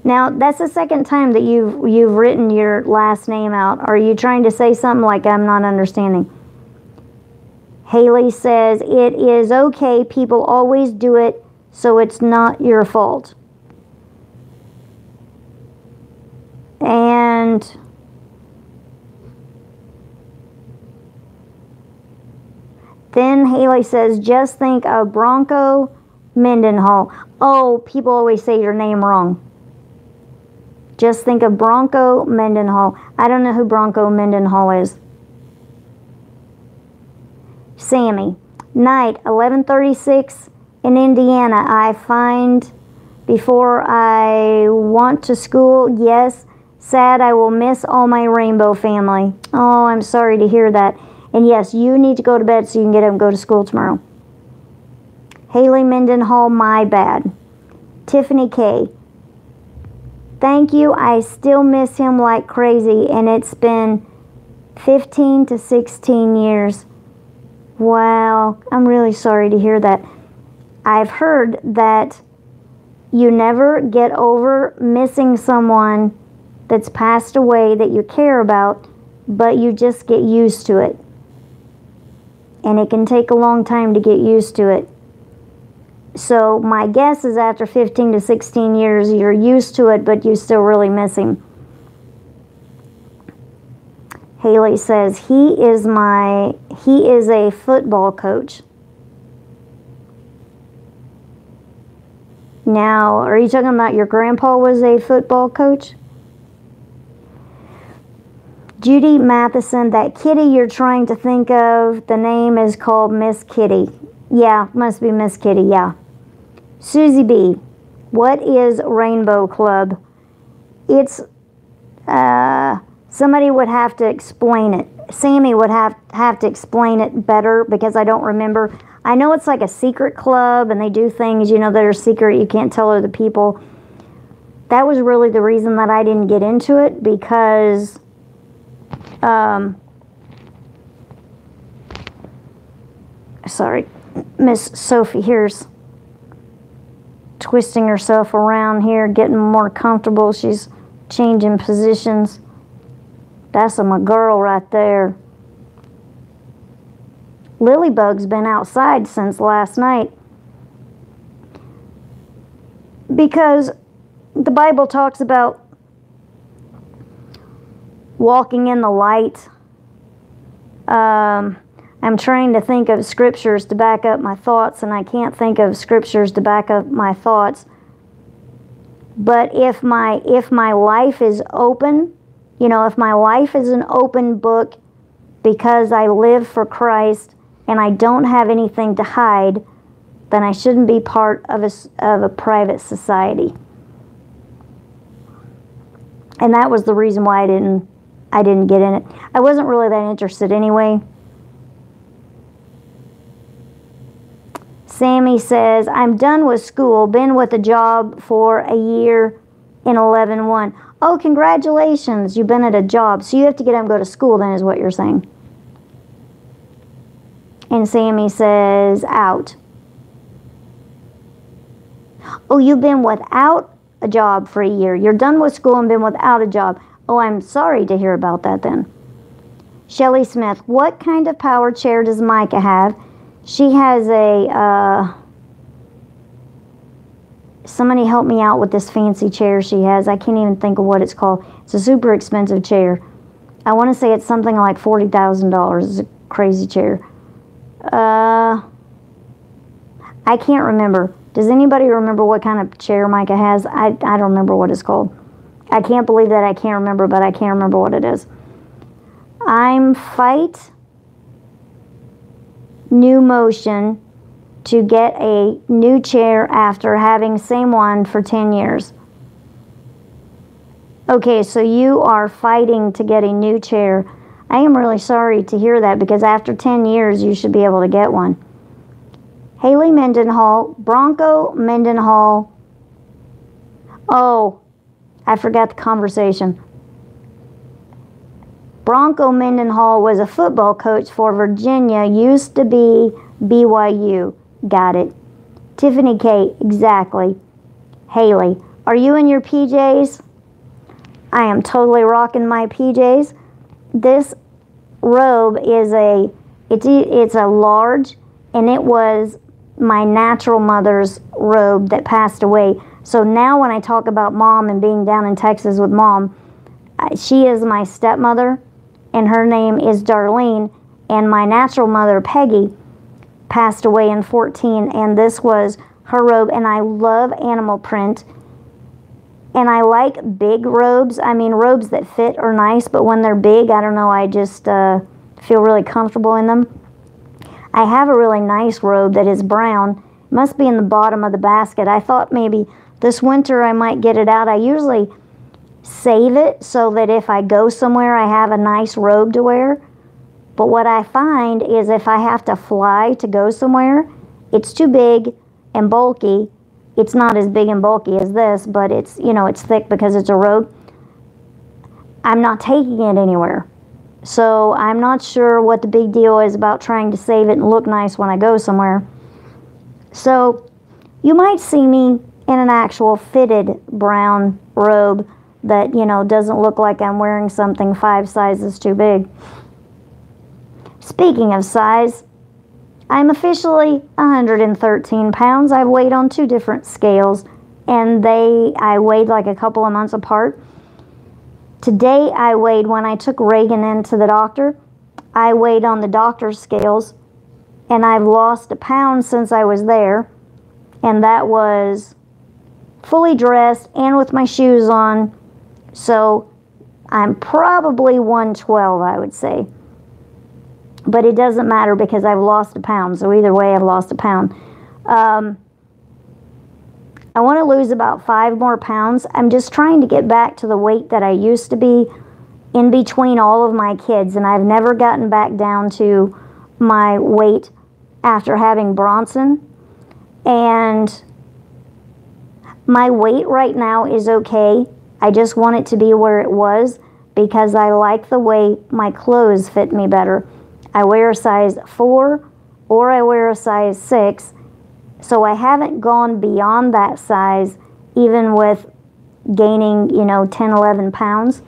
Now, that's the second time that you've written your last name out. Are you trying to say something like I'm not understanding? Haley says, it is okay. People always do it, so it's not your fault. And then Haley says, just think of Bronco Mendenhall. Oh, people always say your name wrong. Just think of Bronco Mendenhall. I don't know who Bronco Mendenhall is. Sammy. Night, 11:36 in Indiana. I find before I want to school. Yes. Sad, I will miss all my rainbow family. Oh, I'm sorry to hear that. And yes, you need to go to bed so you can get up and go to school tomorrow. Haley Mendenhall, my bad. Tiffany K. Thank you. I still miss him like crazy, and it's been 15 to 16 years. Wow, I'm really sorry to hear that. I've heard that you never get over missing someone that's passed away that you care about, but you just get used to it. And it can take a long time to get used to it. So my guess is after 15 to 16 years, you're used to it, but you still really miss him. Haley says, he is a football coach. Now, are you talking about your grandpa was a football coach? Judy Matheson, that Kitty you're trying to think of, the name is called Miss Kitty. Yeah, must be Miss Kitty, yeah. Susie B, what is Rainbow Club? It's, somebody would have to explain it. Sammy would have to explain it better because I don't remember. I know it's like a secret club and they do things, you know, that are secret. You can't tell other people. That was really the reason that I didn't get into it because sorry, Miss Sophie here's twisting herself around here, getting more comfortable. She's changing positions. That's my girl right there. Lilybug's been outside since last night because the Bible talks about walking in the light. I'm trying to think of scriptures to back up my thoughts, and I can't think of scriptures to back up my thoughts. But if my life is open, you know, if my life is an open book because I live for Christ and I don't have anything to hide, then I shouldn't be part of a private society. And that was the reason why I didn't get in it. I wasn't really that interested anyway. Sammy says, I'm done with school, been with a job for a year in 11-1. Oh, congratulations, you've been at a job. So you have to get up and go to school then is what you're saying. And Sammy says, out. Oh, you've been without a job for a year. You're done with school and been without a job. Oh, I'm sorry to hear about that then. Shelley Smith, what kind of power chair does Micah have? She has a, somebody help me out with this fancy chair she has. I can't even think of what it's called. It's a super expensive chair. I want to say it's something like $40,000. It's a crazy chair. I can't remember. Does anybody remember what kind of chair Micah has? I don't remember what it's called. I can't believe that I can't remember, but I can't remember what it is. I'm fight new motion to get a new chair after having same one for 10 years. Okay, so you are fighting to get a new chair. I am really sorry to hear that because after 10 years you should be able to get one. Haley Mendenhall, Bronco Mendenhall. Oh, I forgot the conversation. Bronco Mendenhall was a football coach for Virginia, used to be BYU. Got it. Tiffany K, exactly. Haley, are you in your PJs? I am totally rocking my PJs. This robe is it's a large, and it was my natural mother's robe that passed away. So now when I talk about mom and being down in Texas with mom, she is my stepmother, and her name is Darlene, and my natural mother, Peggy, passed away in 14, and this was her robe, and I love animal print, and I like big robes. I mean, robes that fit are nice, but when they're big, I don't know, I just feel really comfortable in them. I have a really nice robe that is brown. It must be in the bottom of the basket. I thought maybe this winter I might get it out. I usually save it so that if I go somewhere I have a nice robe to wear. But what I find is if I have to fly to go somewhere, it's too big and bulky. It's not as big and bulky as this, but it's, you know, it's thick because it's a robe. I'm not taking it anywhere. So I'm not sure what the big deal is about trying to save it and look nice when I go somewhere. So you might see me in an actual fitted brown robe that, you know, doesn't look like I'm wearing something 5 sizes too big. Speaking of size, I'm officially 113 pounds. I've weighed on 2 different scales, and I weighed like a couple of months apart. Today I weighed, when I took Reagan into the doctor, I weighed on the doctor's scales, and I've lost a pound since I was there, and that was fully dressed and with my shoes on, so I'm probably 112, I would say. But it doesn't matter because I've lost a pound. So either way, I've lost a pound. I want to lose about 5 more pounds. I'm just trying to get back to the weight that I used to be in between all of my kids. And I've never gotten back down to my weight after having Bronson. And my weight right now is okay. I just want it to be where it was because I like the way my clothes fit me better. I wear a size 4 or I wear a size 6, so I haven't gone beyond that size even with gaining, you know, 10, 11 pounds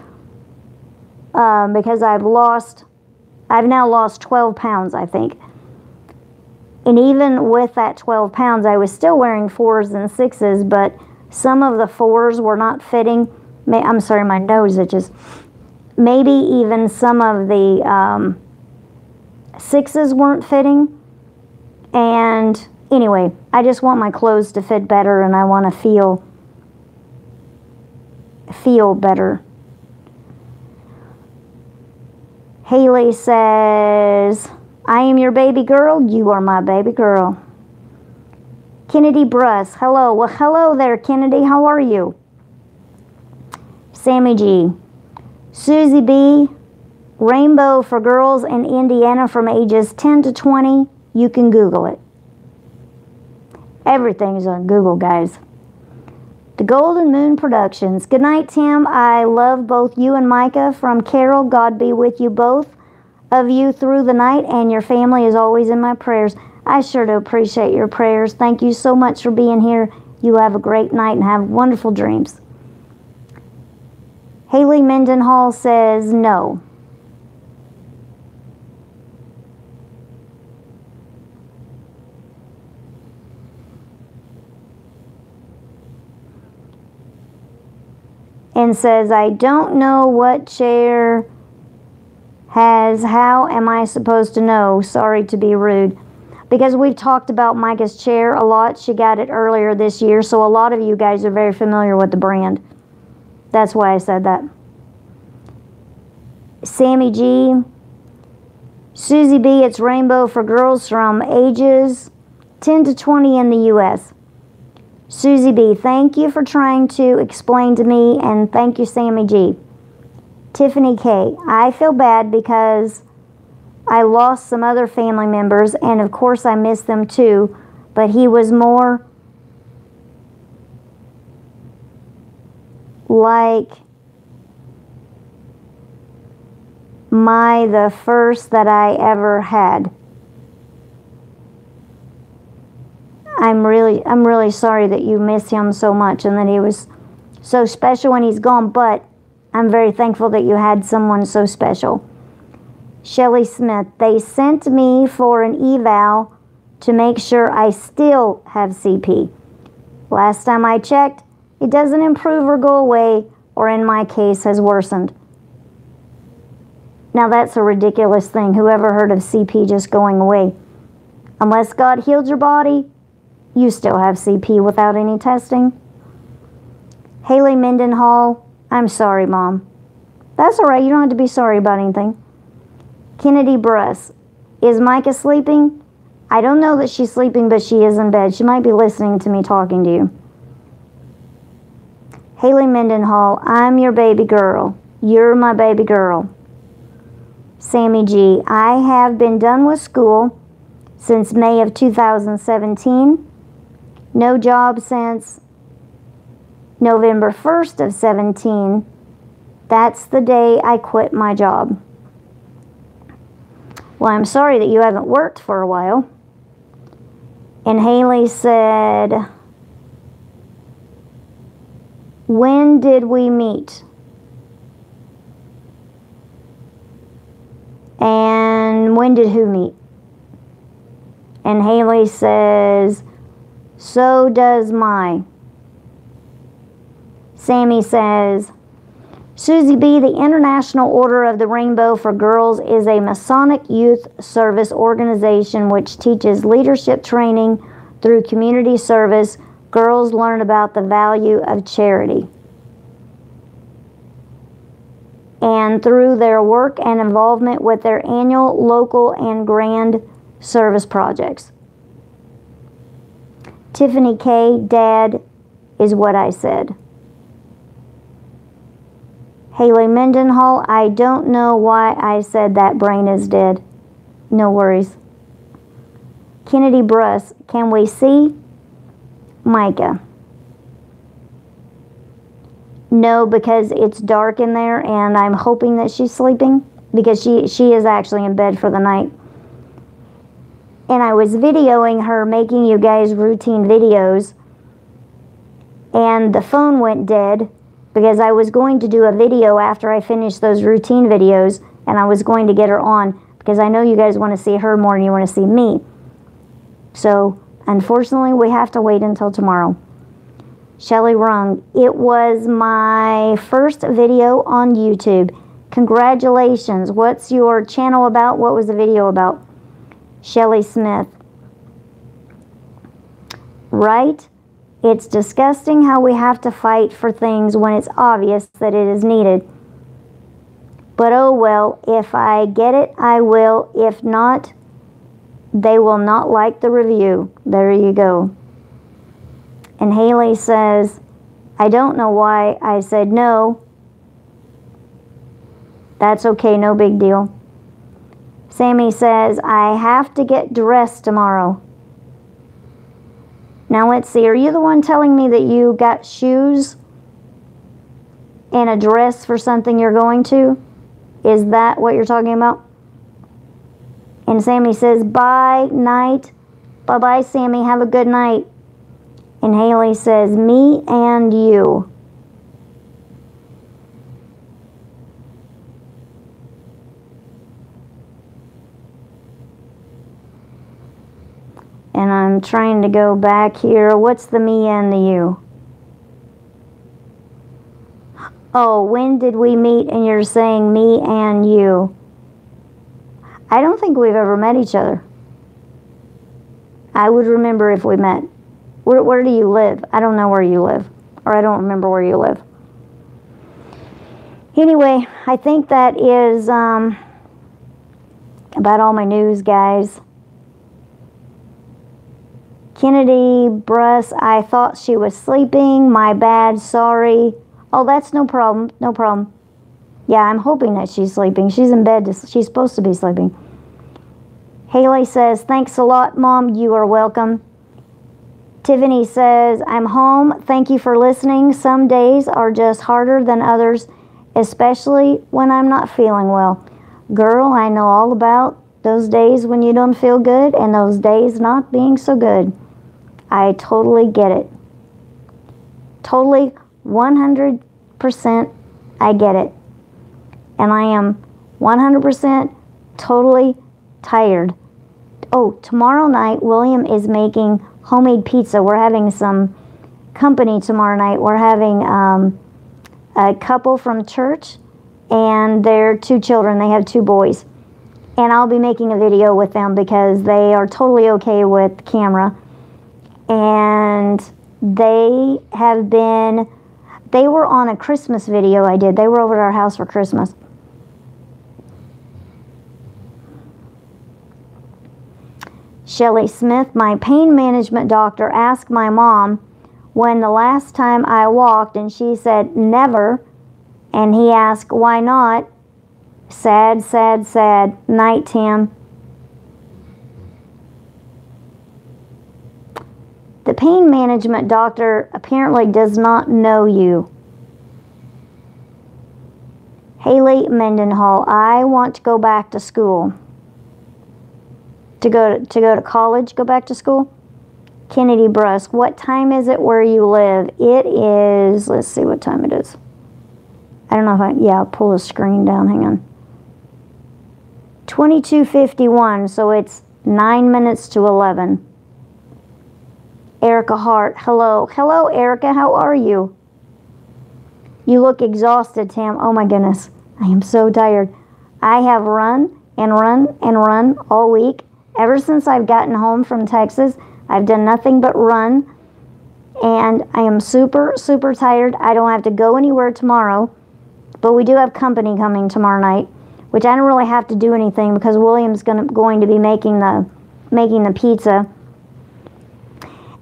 because I've now lost 12 pounds, I think. And even with that 12 pounds, I was still wearing 4s and 6s, but some of the 4s were not fitting. I'm sorry, my nose itches. Maybe even some of the 6s weren't fitting. And anyway, I just want my clothes to fit better, and I want to feel better. Haley says, I am your baby girl. You are my baby girl. Kennedy Bruss, hello. Well, hello there, Kennedy. How are you? Sammy G. Susie B. Rainbow for girls in Indiana from ages 10 to 20. You can Google it. Everything's on Google, guys. The Golden Moon Productions. Good night, Tim. I love both you and Micah. From Carol, God be with you both of you through the night, and your family is always in my prayers. I sure do appreciate your prayers. Thank you so much for being here. You have a great night and have wonderful dreams. Haley Mendenhall says no. And says, I don't know what chair has. How am I supposed to know? Sorry to be rude. Because we've talked about Micah's chair a lot. She got it earlier this year, so a lot of you guys are very familiar with the brand. That's why I said that. Sammy G. Susie B. It's Rainbow for girls from ages 10 to 20 in the U.S. Susie B. Thank you for trying to explain to me, and thank you, Sammy G. Tiffany K. I feel bad because I lost some other family members, and of course I miss them too, but he was more like the first that I ever had. I'm really sorry that you miss him so much and that he was so special when he's gone, but I'm very thankful that you had someone so special. Shelly Smith, they sent me for an eval to make sure I still have CP. Last time I checked, it doesn't improve or go away, or in my case has worsened. Now that's a ridiculous thing. Whoever heard of CP just going away? Unless God healed your body, you still have CP without any testing. Haley Mendenhall, I'm sorry, Mom. That's all right. You don't have to be sorry about anything. Kennedy Bruss, is Micah sleeping? I don't know that she's sleeping, but she is in bed. She might be listening to me talking to you. Haley Mendenhall, I'm your baby girl. You're my baby girl. Sammy G, I have been done with school since May of 2017. No job since November 1st of 17. That's the day I quit my job. Well, I'm sorry that you haven't worked for a while. And Haley said, when did we meet? And when did who meet? And Haley says, so does my. Sammy says, Susie B., the International Order of the Rainbow for Girls is a Masonic youth service organization which teaches leadership training through community service. Girls learn about the value of charity. And through their work and involvement with their annual, local, and grand service projects. Tiffany K., Dad, is what I said. Haley Mendenhall, I don't know why I said that brain is dead. No worries. Kennedy Bruss, can we see? Micah. No, because it's dark in there and I'm hoping that she's sleeping because she is actually in bed for the night. And I was videoing her making you guys routine videos and the phone went dead because I was going to do a video after I finished those routine videos and I was going to get her on because I know you guys want to see her more than you want to see me. So, unfortunately, we have to wait until tomorrow. Shelly Rung, it was my first video on YouTube. Congratulations. What's your channel about? What was the video about? Shelly Smith. Right? It's disgusting how we have to fight for things when it's obvious that it is needed. But oh well, if I get it, I will. If not, they will not like the review. There you go. And Haley says, I don't know why I said no. That's okay, no big deal. Sammy says, I have to get dressed tomorrow. Now let's see, are you the one telling me that you got shoes and a dress for something you're going to? Is that what you're talking about? And Sammy says, bye, night. Bye-bye, Sammy, have a good night. And Haley says, me and you. And I'm trying to go back here. What's the me and the you? Oh, when did we meet? And you're saying me and you. I don't think we've ever met each other. I would remember if we met. Where do you live? I don't know where you live. Or I don't remember where you live. Anyway, I think that is about all my news, guys. Kennedy Bruss, I thought she was sleeping. My bad, sorry. Oh, that's no problem. No problem. Yeah, I'm hoping that she's sleeping. She's in bed. She's supposed to be sleeping. Haley says, thanks a lot, Mom. You are welcome. Tiffany says, I'm home. Thank you for listening. Some days are just harder than others, especially when I'm not feeling well. Girl, I know all about those days when you don't feel good and those days not being so good. I totally get it. Totally, 100% I get it. And I am 100% totally tired. Oh, tomorrow night, William is making homemade pizza. We're having some company tomorrow night. We're having a couple from church and their 2 children. They have 2 boys. And I'll be making a video with them because they are totally okay with camera. And they were on a Christmas video I did. They were over at our house for Christmas. Shelly Smith, my pain management doctor asked my mom when the last time I walked, and she said, never. And he asked, why not? Sad, sad, sad. Night, Tim. The pain management doctor apparently does not know you. Haley Mendenhall, I want to go back to school. To go to college, go back to school? Kennedy Brusk, what time is it where you live? It is, let's see what time it is. I don't know if I'll pull the screen down, hang on. 22:51, so it's 9 minutes to 11. Erica Hart, hello. Hello, Erica, how are you? You look exhausted, Tam. Oh my goodness, I am so tired. I have run and run and run all week. Ever since I've gotten home from Texas, I've done nothing but run, and I am super, super tired. I don't have to go anywhere tomorrow, but we do have company coming tomorrow night, which I don't really have to do anything because William's going to be making the pizza,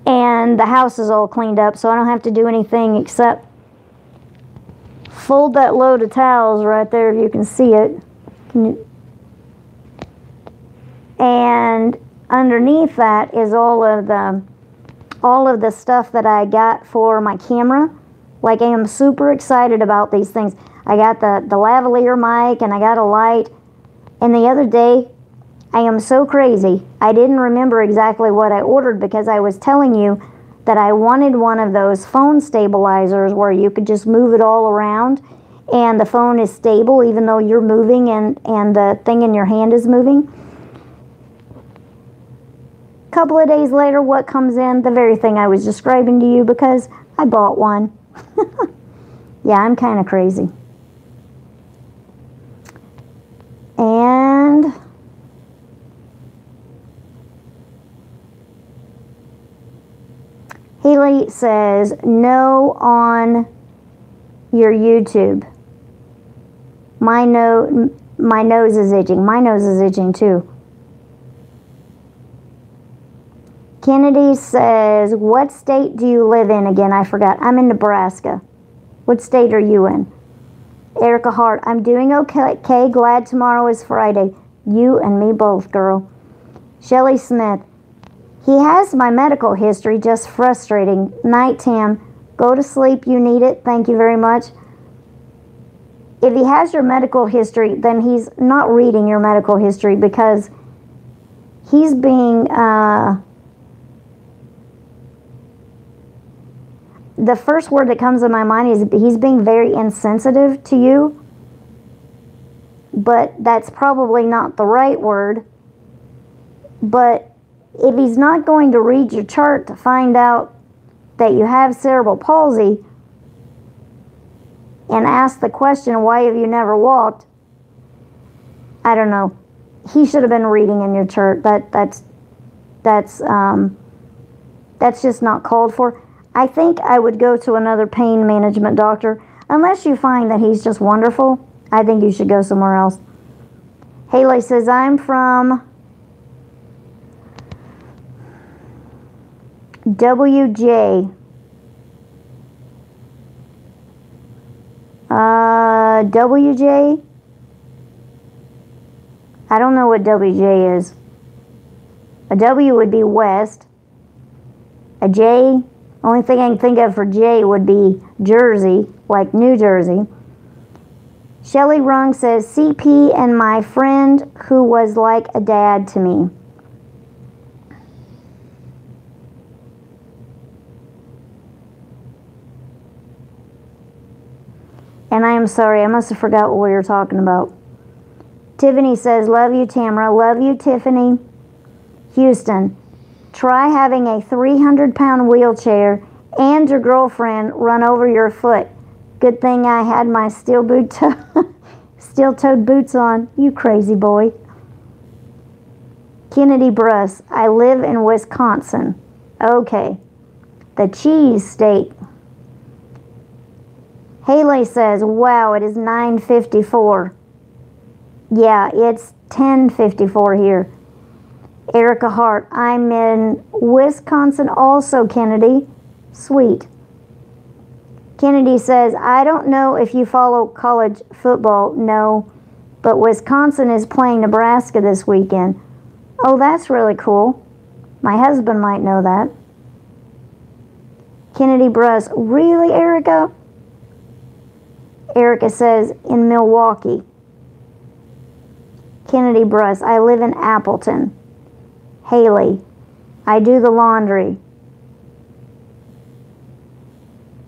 and the house is all cleaned up, so I don't have to do anything except fold that load of towels right there if you can see it. And underneath that is all of the stuff that I got for my camera. Like, I am super excited about these things. I got the lavalier mic, and I got a light. And the other day, I am so crazy. I didn't remember exactly what I ordered because I was telling you that I wanted one of those phone stabilizers where you could just move it all around and the phone is stable even though you're moving and the thing in your hand is moving. Couple of days later, what comes in? The very thing I was describing to you because I bought one. Yeah, I'm kind of crazy. And Haley says, no on your YouTube. My nose is itching. My nose is itching too. Kennedy says, what state do you live in again? I forgot. I'm in Nebraska. What state are you in? Erica Hart, I'm doing okay. Glad tomorrow is Friday. You and me both, girl. Shelly Smith, he has my medical history, just frustrating. Night, Tam. Go to sleep. You need it. Thank you very much. If he has your medical history, then he's not reading your medical history because he's being... the first word that comes to my mind is he's being very insensitive to you, but that's probably not the right word. But if he's not going to read your chart to find out that you have cerebral palsy and ask the question, why have you never walked? I don't know. He should have been reading in your chart. That's just not called for. I think I would go to another pain management doctor. Unless you find that he's just wonderful, I think you should go somewhere else. Haley says, I'm from WJ. WJ? I don't know what WJ is. A W would be West. A J... only thing I can think of for J would be Jersey, like New Jersey. Shelly Rung says, CP and my friend who was like a dad to me. And I am sorry, I must have forgot what we were talking about. Tiffany says, love you, Tamara. Love you, Tiffany. Houston. Try having a 300-pound wheelchair and your girlfriend run over your foot. Good thing I had my steel-toed boots on. You crazy boy. Kennedy Bruss, I live in Wisconsin. Okay. The cheese state. Haley says, wow, it is 9:54. Yeah, it's 10:54 here. Erica Hart, I'm in Wisconsin also, Kennedy. Sweet. Kennedy says, I don't know if you follow college football. No, but Wisconsin is playing Nebraska this weekend. Oh, that's really cool. My husband might know that. Kennedy Bruss, really, Erica? Erica says, in Milwaukee. Kennedy Bruss, I live in Appleton. Haley, I do the laundry.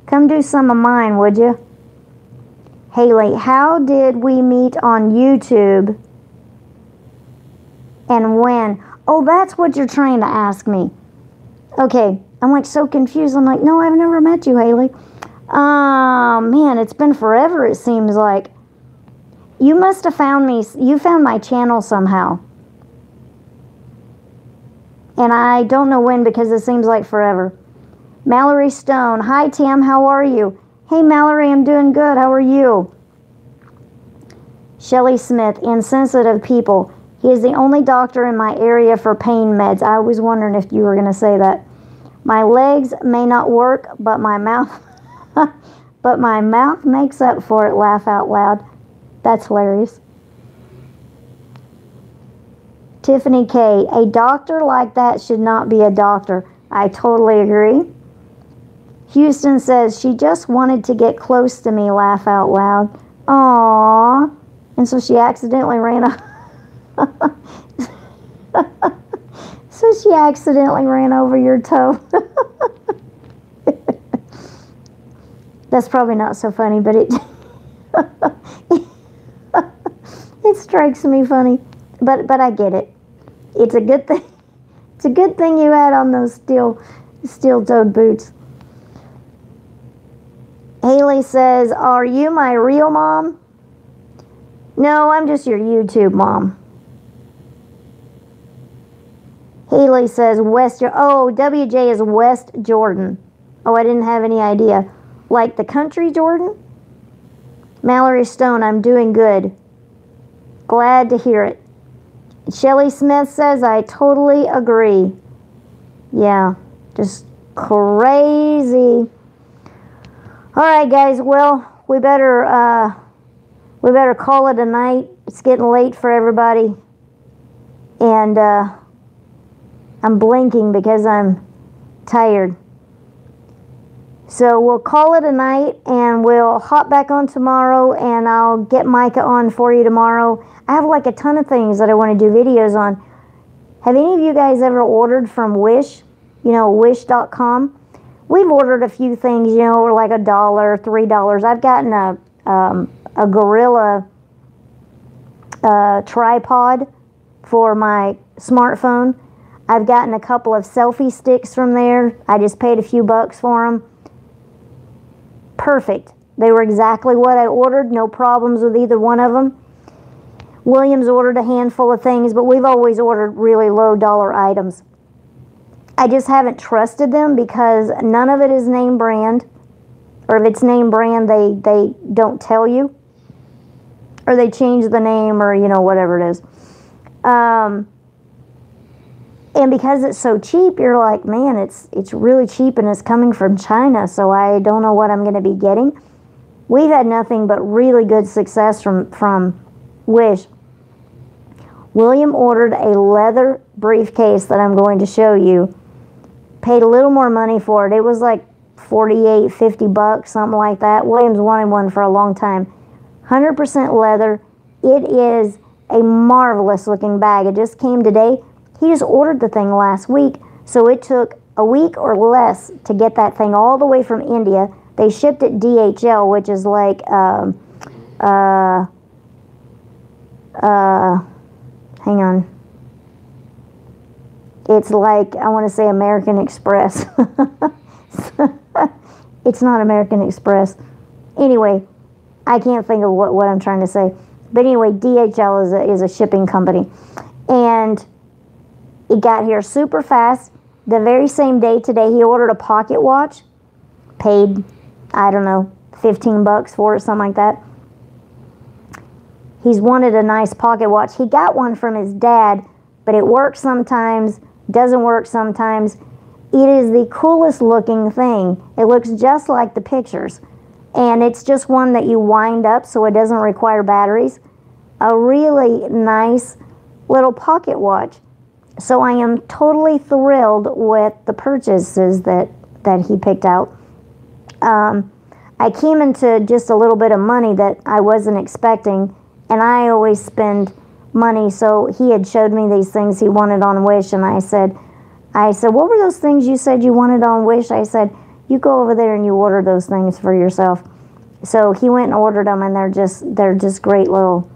Come do some of mine, would you? Haley, how did we meet on YouTube and when? Oh, that's what you're trying to ask me. Okay, I'm like so confused. I'm like, no, I've never met you, Haley. Man, it's been forever, it seems like. You must have found me. You found my channel somehow. And I don't know when because it seems like forever. Mallory Stone. Hi, Tam. How are you? Hey, Mallory. I'm doing good. How are you? Shelly Smith. Insensitive people. He is the only doctor in my area for pain meds. I was wondering if you were going to say that. My legs may not work, but my mouth... but my mouth makes up for it. Laugh out loud. That's hilarious. Tiffany K. A doctor like that should not be a doctor. I totally agree. Houston says, she just wanted to get close to me. Laugh out loud. Aww. And so she accidentally ran So she accidentally ran over your toe. That's probably not so funny, but it it strikes me funny. But I get it. It's a good thing. It's a good thing you had on those steel-toed boots. Haley says, are you my real mom? No, I'm just your YouTube mom. Haley says, WJ is West Jordan. Oh, I didn't have any idea. Like the country Jordan? Mallory Stone, I'm doing good. Glad to hear it. Shelly Smith says, I totally agree. Yeah, just crazy. All right, guys. Well, we better call it a night. It's getting late for everybody, and I'm blinking because I'm tired. So we'll call it a night, and we'll hop back on tomorrow, and I'll get Micah on for you tomorrow. I have like a ton of things that I want to do videos on. Have any of you guys ever ordered from Wish? You know, wish.com? We've ordered a few things, you know, like $1, $3. I've gotten a Gorilla tripod for my smartphone. I've gotten a couple of selfie sticks from there. I just paid a few bucks for them. Perfect. They were exactly what I ordered. No problems with either one of them. Williams ordered a handful of things, but we've always ordered really low dollar items. I just haven't trusted them because none of it is name brand. Or if it's name brand, they don't tell you. Or they change the name, or, you know, whatever it is. And because it's so cheap, you're like, man, it's really cheap and it's coming from China, so I don't know what I'm going to be getting. We've had nothing but really good success from Wish. William ordered a leather briefcase that I'm going to show you. Paid a little more money for it. It was like 48, 50 bucks, something like that. William's wanted one for a long time. 100% leather. It is a marvelous looking bag. It just came today. He just ordered the thing last week, so it took a week or less to get that thing all the way from India. They shipped it DHL, which is like hang on. It's like, I want to say American Express. It's not American Express. Anyway, I can't think of what I'm trying to say. But anyway, DHL is a shipping company. And it got here super fast. The very same day today, he ordered a pocket watch. Paid, I don't know, 15 bucks for it, something like that. He's wanted a nice pocket watch. He got one from his dad, but it works sometimes, doesn't work sometimes. It is the coolest looking thing. It looks just like the pictures. And it's just one that you wind up so it doesn't require batteries. A really nice little pocket watch. So I am totally thrilled with the purchases that he picked out. I came into just a little bit of money that I wasn't expecting, and I always spend money, so he had showed me these things he wanted on Wish, and I said, what were those things you said you wanted on Wish? I said, you go over there and you order those things for yourself. So he went and ordered them, and they're just great little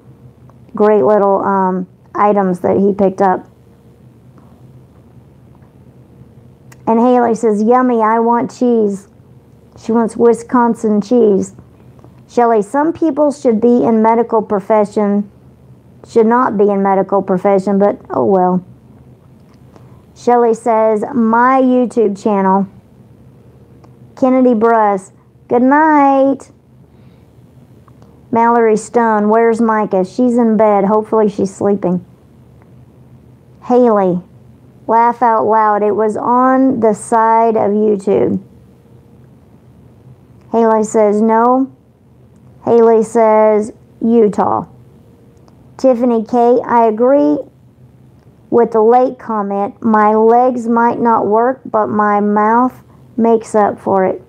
items that he picked up. And Haley says, yummy, I want cheese. She wants Wisconsin cheese. Shelley, some people should be in medical profession, should not be in medical profession, but oh well. Shelley says, my YouTube channel. Kennedy Bruss, good night. Mallory Stone, where's Micah? She's in bed. Hopefully she's sleeping. Haley, laugh out loud. It was on the side of YouTube. Haley says no. Haley says Utah. Tiffany K, I agree with the late comment. My legs might not work, but my mouth makes up for it.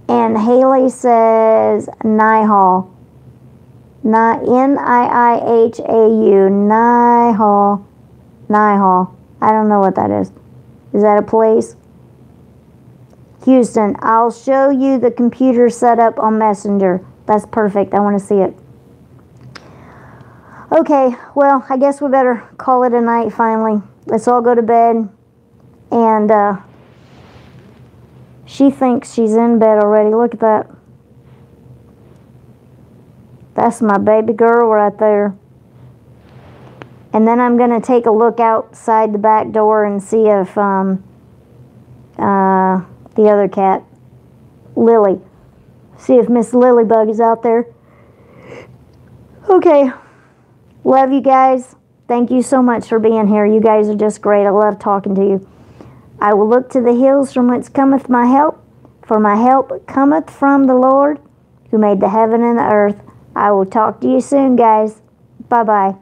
And Haley says Nihal. N-I-I-H-A-U. Nihal. Nihal. I don't know what that is. Is that a place? Houston, I'll show you the computer setup on Messenger. That's perfect. I want to see it. Okay, well, I guess we better call it a night finally. Let's all go to bed. And she thinks she's in bed already. Look at that. That's my baby girl right there. And then I'm going to take a look outside the back door and see if the other cat, Lily, see if Miss Lilybug is out there. Okay. Love you guys. Thank you so much for being here. You guys are just great. I love talking to you. I will look to the hills from whence cometh my help, for my help cometh from the Lord, who made the heaven and the earth. I will talk to you soon, guys. Bye-bye.